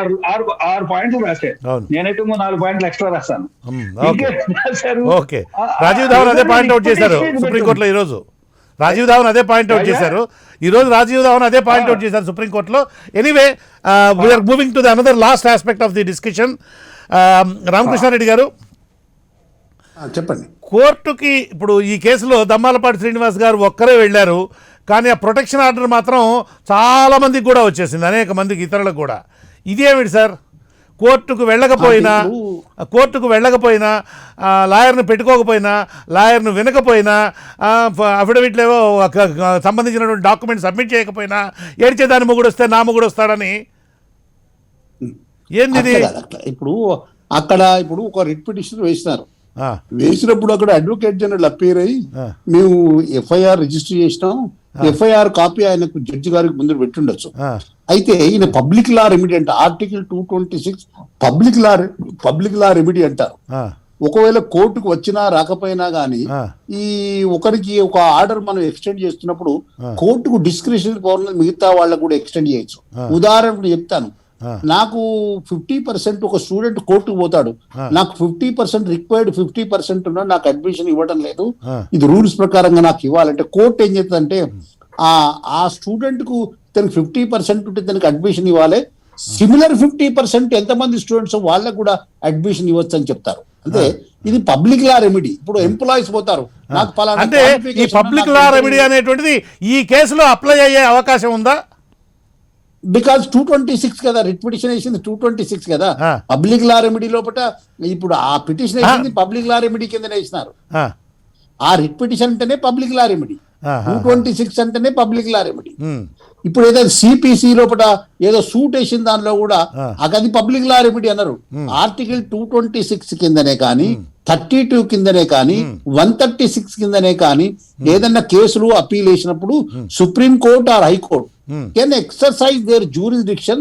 6 పాయింట్లు రాశారు. నేనైతే 4 పాయింట్లు ఎక్స్ట్రా రాశాను. రాజీవ్ ధావన్ అదే పాయింట్ అవుట్ చేశారు సుప్రీంకోర్టులో ఈరోజు. రాజీవ్ ధావన్ అదే పాయింట్అవుట్ చేశారు సుప్రీంకోర్టులో. Anyway we are moving to the another last aspect of the discussion. Ramakrishna Reddy గారు చెప్పండి. కోర్టుకి ఇప్పుడు ఈ కేసులో దమ్మాలపాటి శ్రీనివాస్ గారు ఒక్కరే వెళ్ళారు, కానీ ఆ ప్రొటెక్షన్ ఆర్డర్ మాత్రం చాలా మందికి కూడా వచ్చేసింది, అనేక మందికి ఇతరులకు కూడా. ఇదేమిటి సార్, కోర్టుకు వెళ్ళకపోయినా లాయర్ను పెట్టుకోకపోయినా, లాయర్ను వినకపోయినా, అఫిడవిట్లు ఏవో సంబంధించినటువంటి డాక్యుమెంట్ సబ్మిట్ చేయకపోయినా ఏడ్చేదాని మొగుడు వస్తే నా మొగుడు వస్తాడని ఏంది ఇది? ఇప్పుడు ఒక రిట్ పిటిషన్ వేసినప్పుడు అక్కడ అడ్వకేట్ జనరల్ అపీర్ అయ్యి మేము ఎఫ్ఐఆర్ రిజిస్టర్ చేసినాం, ఎఫ్ఐఆర్ కాపీ ఆయనకు జడ్జి గారికి ముందు పెట్టుండొచ్చు. అయితే ఈయన పబ్లిక్ లా రెమిడీ అంట, ఆర్టికల్ 226 పబ్లిక్ లా రెమిడీ అంటారు. ఒకవేళ కోర్టుకు వచ్చినా రాకపోయినా గానీ ఈ ఒకరికి ఒక ఆర్డర్ మనం ఎక్స్టెండ్ చేస్తున్నప్పుడు కోర్టుకు డిస్క్రిషన్ పవర్ మిగతా వాళ్ళకు కూడా ఎక్స్టెండ్ చేయొచ్చు. ఉదాహరణకు చెప్తాను, నాకు 50% ఒక స్టూడెంట్ కోర్టుకు పోతాడు, నాకు 50% రిక్వైర్డ్ 50% ఉన్నా నాకు అడ్మిషన్ ఇవ్వడం లేదు, ఇది రూల్స్ ప్రకారంగా నాకు ఇవ్వాలంటే కోర్టు ఏం చేస్తుందంటే ఆ స్టూడెంట్ కు తనకు 50% ఉంటే తనకు అడ్మిషన్ ఇవ్వాలి, సిమిలర్ 50% ఎంతమంది స్టూడెంట్స్ వాళ్ళకు కూడా అడ్మిషన్ ఇవ్వచ్చు అని చెప్తారు. అంటే ఇది పబ్లిక్ లా రెమెడీ. ఇప్పుడు ఎంప్లాయీస్ పోతారు, నాకు పలానా అంటే ఈ పబ్లిక్ లా రెమెడీ అనేటువంటిది ఈ కేసులో అప్లై అయ్యే అవకాశం ఉందా? బికాజ్ 226 కదా, రిట్ పిటిషన్ వేసింది 226 కదా. పబ్లిక్ లా రెమెడీ లోపల ఇప్పుడు ఆ పిటిషన్ వేసింది పబ్లిక్ లా రెమెడీ కింద వేసినారు. ఆ రిట్ పిటిషన్ అంటేనే పబ్లిక్ లా రెమెడీ, 226 అంటేనే పబ్లిక్ లా రెమెడీ. ఇప్పుడు ఏదో సిపిసి లోపల ఏదో సూట్ వేసిన దానిలో కూడా అది పబ్లిక్ లా రెమెడీ అన్నారు. ఆర్టికల్ 226 కిందనే కానీ 32 కిందనే కానీ 136 కిందనే కానీ ఏదన్నా కేసులు అప్పీల్ వేసినప్పుడు supreme court or high court can exercise their jurisdiction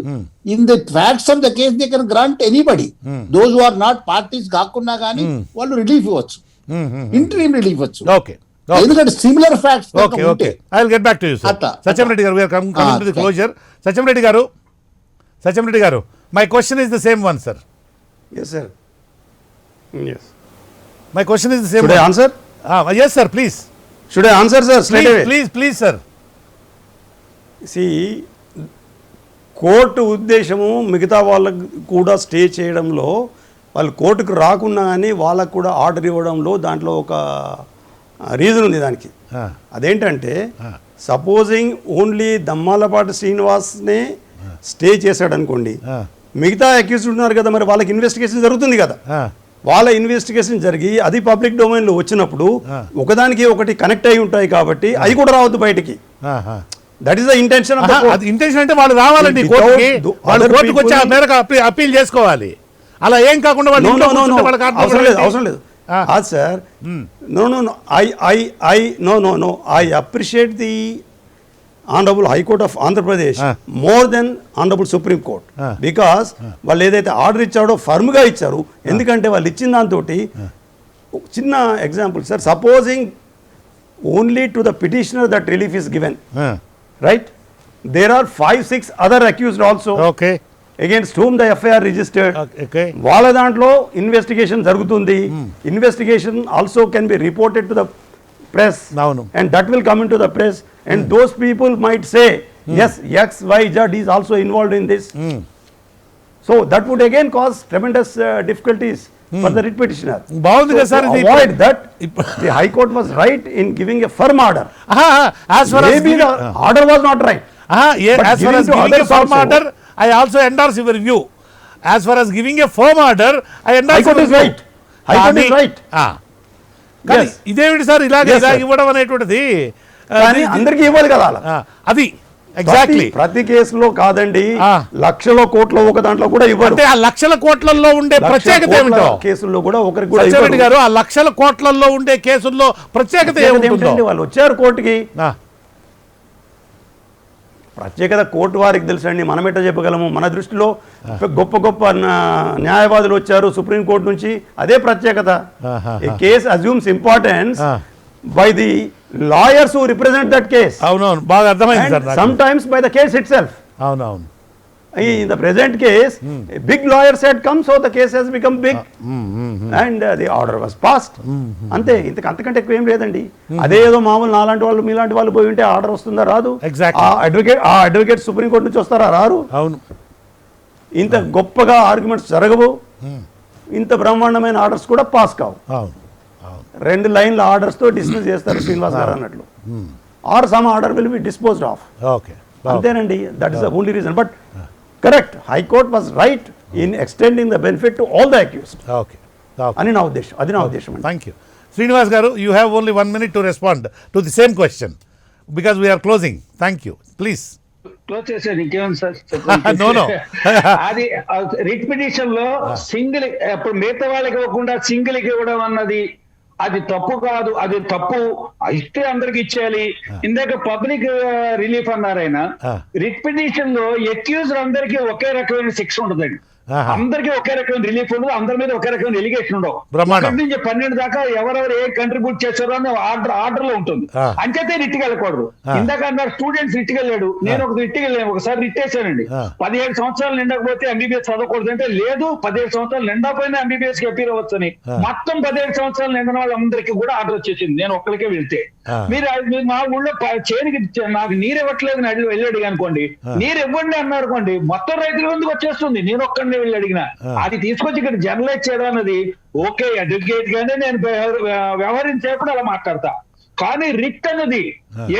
in the facts of the case. They can grant anybody, those who are not parties కాకున్నా కానీ వాళ్ళు రిలీఫ్ ఇవ్వచ్చు, ఇంటరీమ్ రిలీఫ్ ఇవ్వచ్చు. ఎందుకంటే similar facts. Okay, I will get back to you sir. Satyam Reddy గారు, we are coming to the closure. Satyamreddy గారు, my question is the same one, sir. Yes, sir. Yes. My question is the same. Should I answer? Yes, sir, please. Should I answer, sir? Straight away. Please, sir. Court ఉద్దేశము మిగతా వాళ్ళకు కూడా stay చేయడంలో, వాళ్ళు కోర్టుకు రాకున్నా కానీ వాళ్ళకు కూడా ఆర్డర్ ఇవ్వడంలో దాంట్లో ఒక రీజన్ ఉంది దానికి. అదేంటంటే సపోజింగ్ ఓన్లీ దమ్మాలపాటి శ్రీనివాస్నే స్టే చేశాడు అనుకోండి, మిగతా అక్యూజ్డ్ ఉన్నారు కదా, మరి వాళ్ళకి ఇన్వెస్టిగేషన్ జరుగుతుంది కదా. వాళ్ళ ఇన్వెస్టిగేషన్ జరిగి అది పబ్లిక్ డొమైన్లో వచ్చినప్పుడు ఒకదానికి ఒకటి కనెక్ట్ అయి ఉంటాయి కాబట్టి అవి కూడా రావద్దు బయటికి. That is the intention. Intention అంటే వాళ్ళు రావాలండి కోర్టుకి, వాళ్ళు కోర్టుకు వచ్చి ఆ మేరకు అప్పీల్ చేసుకోవాలి. అలా ఏం కాకుండా వాళ్ళు అవసరం లేదు sir. No I appreciate the honourable high court of Andhra Pradesh more than honourable supreme court. Because వాళ్ళు ఏదైతే ఆర్డర్ ఇచ్చాడో ఫర్మ్గా ఇచ్చారు. ఎందుకంటే వాళ్ళు ఇచ్చిన దాంతో చిన్న example sir, supposing only to the petitioner that relief is given, right? There are 5-6 other accused also, okay, against whom the FIR registered. Okay. వాళ్ళ దాంట్లో ఇన్వెస్టిగేషన్ జరుగుతుంది. Investigation also can be reported to the press, and that will come into the press, and those people might say yes, XYZ is also involved in this. So that would again cause tremendous difficulties for the writ petitioner. బాగుంది కదా sir. To avoid that, the High Court was right in giving a firm order. As far as maybe the order was not right. As far as giving a firm order, I also endorse your view. As far as giving a firm order, I endorse. High Court is right. High Court is right. కానీ ఇదేమిటి sir ఇలాగ ఇవ్వడం అనేటువంటిది అందరికీ ఇవ్వాలి కదా అది. Exactly ప్రతి కేసులో కాదండి, లక్షల కోట్ల ఒక దాంట్లో కూడా ఇవ్వరు. అంటే ఆ లక్షల కోట్లలో ఉండే ప్రత్యేకత ఏమిటో కేసుల్లో కూడా ఒకరికి కూడా గారు, ఆ లక్షల కోట్లలో ఉండే కేసుల్లో ప్రత్యేకత ఏమిటండి? వాళ్ళు వచ్చారు కోర్టుకి, ప్రత్యేకత కోర్టు వారికి తెలుసండి, మనం ఎట్లా చెప్పగలము? మన దృష్టిలో గొప్ప గొప్ప న్యాయవాదులు వచ్చారు సుప్రీంకోర్టు నుంచి, అదే ప్రత్యేకత. A case assumes importance by the lawyers who represent that case. అవునవును, బాగా అర్థమైంది sir. Sometimes by the case itself. అవునవును. In the present case, a big lawyers had come, so the case has become big, and the order was passed. అంతే, అంతకంటే ఎక్కువ ఏం లేదండి. అదే ఏదో మామూలు నాలాంటి వాళ్ళు మీలాంటి వాళ్ళు పోయి ఉంటే ఆర్డర్ వస్తుందా? రాదు. ఆ అడ్వకేట్ సుప్రీంకోర్టు నుంచి వస్తారా? రారు. అవును. ఇంత గొప్పగా ఆర్గ్యుమెంట్స్ జరగవు, ఇంత బ్రహ్మాండమైన ఆర్డర్స్ కూడా పాస్ కావు. 2 లైన్ల ఆర్డర్స్ తో డిస్మిస్ చేస్తారు శ్రీనివాస్ గారు అన్నట్లు, or some order will be disposed of. అంతేనండి, that is the only reason. But correct, high court was right in extending the benefit to all the accused okay అని నా ఉద్దేశం, అది నా ఉద్దేశం అండి. Thank you. శ్రీనివాస్ గారు, you have only 1 minute to respond to the same question because we're closing. Thank you. Please. Close చేసేది ఇంకేముంది సార్? No, no. అది రిట్ పిటిషన్ లో సింగిల్ ఇప్పుడు మిగతా వాళ్ళకి ఇవ్వకుండా సింగిల్ కి ఇవ్వడం అన్నది అది తప్పు కాదు, అది తప్పు. ఇస్తే అందరికి ఇచ్చేయాలి. ఇందాక పబ్లిక్ రిలీఫ్ అన్నారు ఆయన. రిట్ పిటిషన్ లో అక్యూజ్డ్ అందరికీ ఒకే రకమైన శిక్ష ఉండదండి. అందరికీ ఒకే రకమైన రిలీఫ్ ఉండదు, అందరి మీద ఒకే రకమైన ఎలిగేషన్ ఉండవు. బ్రహ్మాండం. 1 నుంచి 12 దాకా ఎవరెవరు ఏ కంట్రిబ్యూట్ చేశారో అని ఆర్డర్ లో ఉంటుంది. అంచేతే రిట్కి వెళ్ళకూడదు. ఇందాక అన్నారు స్టూడెంట్స్ రిట్కి వెళ్ళాడు, నేను ఒక రిట్కి వెళ్ళాను, ఒకసారి రిట్టేసానండి. 17 సంవత్సరాలు నిండకపోతే ఎంబీబీఎస్ చదవకూడదు అంటే లేదు, 17 సంవత్సరాలు నిండకపోయినా ఎంబీబీఎస్ కి అపీర్ అవ్వచ్చని మొత్తం 17 సంవత్సరాలు నిండిన వాళ్ళందరికీ కూడా ఆర్డర్ వచ్చేసింది. నేను ఒక్కరికే వెళ్తే మీరు మా ఊళ్ళో చేనికి నాకు నీరు ఇవ్వట్లేదు అని వెళ్ళి అడిగా అనుకోండి, నీరు ఇవ్వండి అన్నారు అనుకోండి, మొత్తం రైతుల ముందుకు వచ్చేస్తుంది. నేను ఒక్కడిని వెళ్ళి అడిగిన అది తీసుకొచ్చి ఇక్కడ జనరలైజ్ చేయడం అన్నది ఓకే, అడ్వకేట్ గానే నేను వ్యవహరించేప్పుడు అలా మాట్లాడతా. కానీ రిట్ అన్నది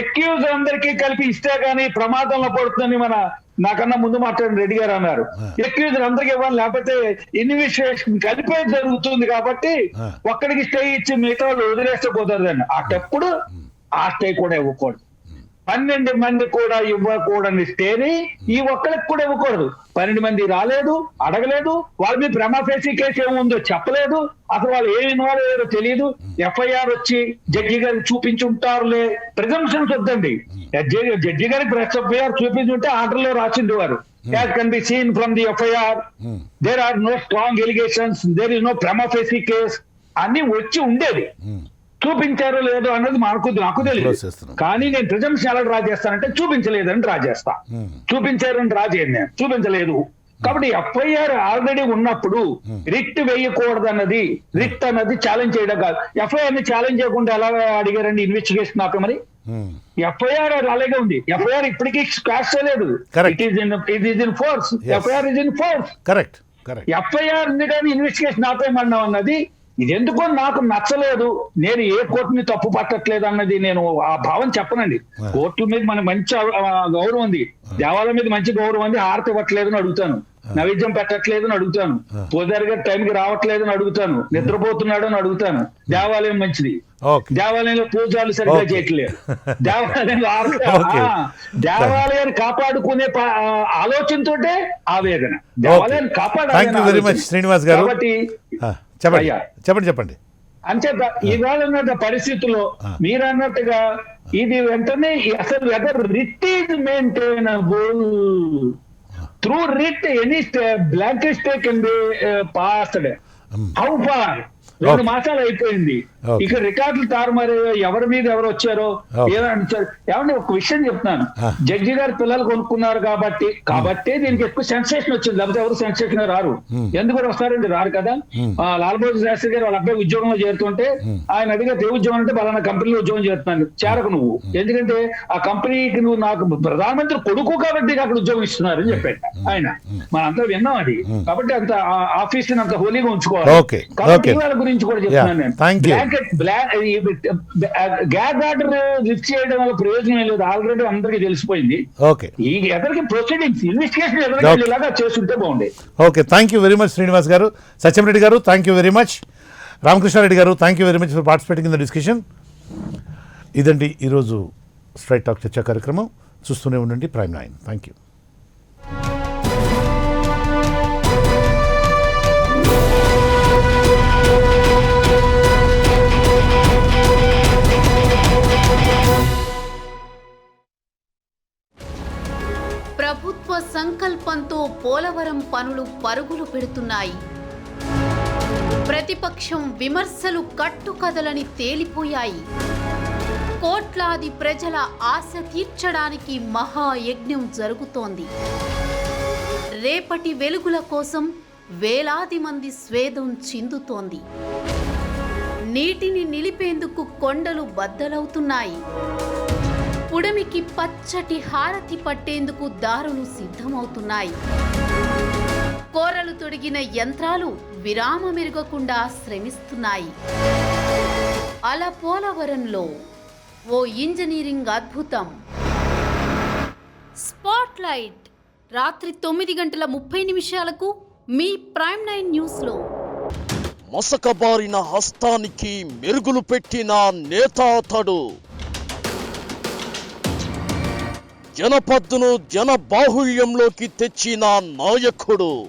అక్యూజ్ అందరికీ కలిపి ఇస్తే గానీ ప్రమాదంలో పడుతుందని నాకన్నా ముందు మాట్లాడిన రెడ్డి గారు అన్నారు. అక్యూజ్ అందరికి ఇవ్వాలి, లేకపోతే ఇన్వెస్టిగేషన్ కలిపే జరుగుతుంది కాబట్టి ఒక్కడికి స్టే ఇచ్చి మిగతా వాళ్ళు వదిలేస్తే పోతారు. అటప్పుడు ఆ స్టే కూడా ఇవ్వకూడదు. 12 మంది కూడా ఇవ్వకూడని స్టేని ఈ ఒక్కరికి కూడా ఇవ్వకూడదు. 12 మంది రాలేదు, అడగలేదు, వాళ్ళ మీద ప్రిమా ఫేసి కేసు ఏముందో చెప్పలేదు, అసలు వాళ్ళు ఏమి ఇన్వాల్వ్ అయ్యారో తెలియదు. ఎఫ్ఐఆర్ వచ్చి జడ్జి గారికి చూపించుంటారులే, ప్రిజంప్షన్స్ వద్దండి. జడ్జి గారికి ఎఫ్ఐఆర్ చూపించుంటే ఆర్డర్ లో రాసింది వారు. As can be seen from the FIR, there are no strong allegations, there is no prima facie case అన్ని వచ్చి ఉండేది. చూపించారో లేదో అన్నది నాకు తెలియదు. కానీ నేను ప్రిజంప్షన్ ఎలా డ్రా చేస్తానంటే చూపించలేదని డ్రా చేస్తా. చూపించారని డ్రా చేయను, నేను చూపించలేదు. కాబట్టి ఎఫ్ఐఆర్ ఆల్రెడీ ఉన్నప్పుడు రిట్ వేయకూడదు అన్నది, రిట్ అన్నది ఛాలెంజ్ చేయడం కాదు. ఎఫ్ఐఆర్ ని ఛాలెంజ్ చేయకుండా ఎలా అడిగారండి ఇన్వెస్టిగేషన్ ఆపమని? ఎఫ్ఐఆర్ అలాగే ఉంది. ఎఫ్ఐఆర్ ఇప్పటికీ స్క్వాష్ చేయలేదు. It is in force. FIR is in force. Correct. FIR కానీ ఇన్వెస్టిగేషన్ ఆపేయమన్నాం అన్నది ఇది ఎందుకో నాకు నచ్చలేదు. నేను ఏ కోర్టుని తప్పు పట్టట్లేదు అన్నది నేను ఆ భావం చెప్పనండి. కోర్టు మీద మనకు మంచి గౌరవం ఉంది, దేవాలయం మీద మంచి గౌరవం ఉంది. హారతి ఇవ్వట్లేదు అని అడుగుతాను, నైవేద్యం పెట్టట్లేదు అని అడుగుతాను, పూజారి గారు టైంకి రావట్లేదు అని అడుగుతాను, నిద్రపోతున్నాడు అని అడుగుతాను. దేవాలయం మంచిది, దేవాలయంలో పూజలు సరిగ్గా చేయట్లేదు, దేవాలయాన్ని కాపాడుకునే ఆలోచనతోటే ఆవేదన. దేవాలయాన్ని కాపాడాలి. శ్రీనివాస్ గారు కాబట్టి చెప్పండి. అంచేత ఇవాళ పరిస్థితుల్లో మీరు అన్నట్టుగా ఇది వెంటనే అసలు whether writ is maintainable through writ any blanket stay can be passed. How far? 2 మాసాలు అయిపోయింది. ఇక రికార్డులు తారుమారు, ఎవరి మీద ఎవరు వచ్చారో ఏమంటారు. ఏమంటే ఒక విషయం చెప్తున్నాను, జడ్జి గారు పిల్లలు కొనుక్కున్నారు కాబట్టి దీనికి ఎక్కువ సెన్సేషన్ వచ్చింది. లేకపోతే ఎవరు సెన్సేషన్ రారు. ఎందుకు వస్తారండి? రారు కదా. లాల్ బహదూర్ శాస్త్రి గారు వాళ్ళ అబ్బాయి ఉద్యోగంలో చేరుతుంటే ఆయన అడిగా ఏ ఉద్యోగం అంటే బలానా కంపెనీలో ఉద్యోగం చేరుతున్నాను. చేరకు నువ్వు, ఎందుకంటే ఆ కంపెనీకి నువ్వు నాకు ప్రధానమంత్రి కొడుకు కాబట్టి అక్కడ ఉద్యోగం ఇస్తున్నారు అని చెప్పాడు ఆయన. మనంతా విన్నాం అది. కాబట్టి అంత ఆఫీస్ అంత హోలీగా ఉంచుకోవాలి. కాబట్టి వాళ్ళ గురించి కూడా చెప్తున్నాను నేను. గ్యాగ్ ఆర్డర్ లిఫ్ట్ చేయడం వల్ల ప్రయోజనం లేదు, ఆల్రెడీ అందరికీ తెలిసిపోయింది. ఈ ఎదరికి ప్రొసీడింగ్స్ ఇన్వెస్టిగేషన్ ఎదరిలాగా చేస్తుంటే బాగుండే. Okay, thank you very much Srinivas గారు. సత్యంరెడ్డి గారు thank you very much. Ramakrishna Reddy గారు thank you very much for participating in the discussion. ఇదండి ఈరోజు స్ట్రైట్ టాక్ చర్చా కార్యక్రమం. చూస్తూనే ఉండండి ప్రైమ్ 9. Thank you. ప్రభుత్వ సంకల్పంతో పోలవరం పనులు పరుగులు పెడుతున్నాయి. ప్రతిపక్షం విమర్శలు కట్టుకదలని తేలిపోయాయి. కోట్లాది ప్రజల ఆశ తీర్చడానికి మహాయజ్ఞం జరుగుతోంది. రేపటి వెలుగుల కోసం వేలాది మంది స్వేదం చిందుతోంది. నీటిని నిలిపేందుకు కొండలు బద్దలవుతున్నాయి. పుడమికి పచ్చటి హారతి పట్టేందుకు దారులు సిద్ధమవుతున్నాయి. కోరలు తొడిగిన యంత్రాలు విరామమెరుగకుండా శ్రమిస్తున్నాయి. అలా పోలవరంలో ఓ ఇంజనీరింగ్ అద్భుతం. స్పాట్లైట్ రాత్రి 9:30 నిమిషాలకు మీ ప్రైమ్9 న్యూస్లో. మసకబారిన హస్తానికి మెరుగులు పెట్టిన నేత అతడు. జనపద్దును జన బాహుళ్యంలోకి తెచ్చిన నాయకుడు.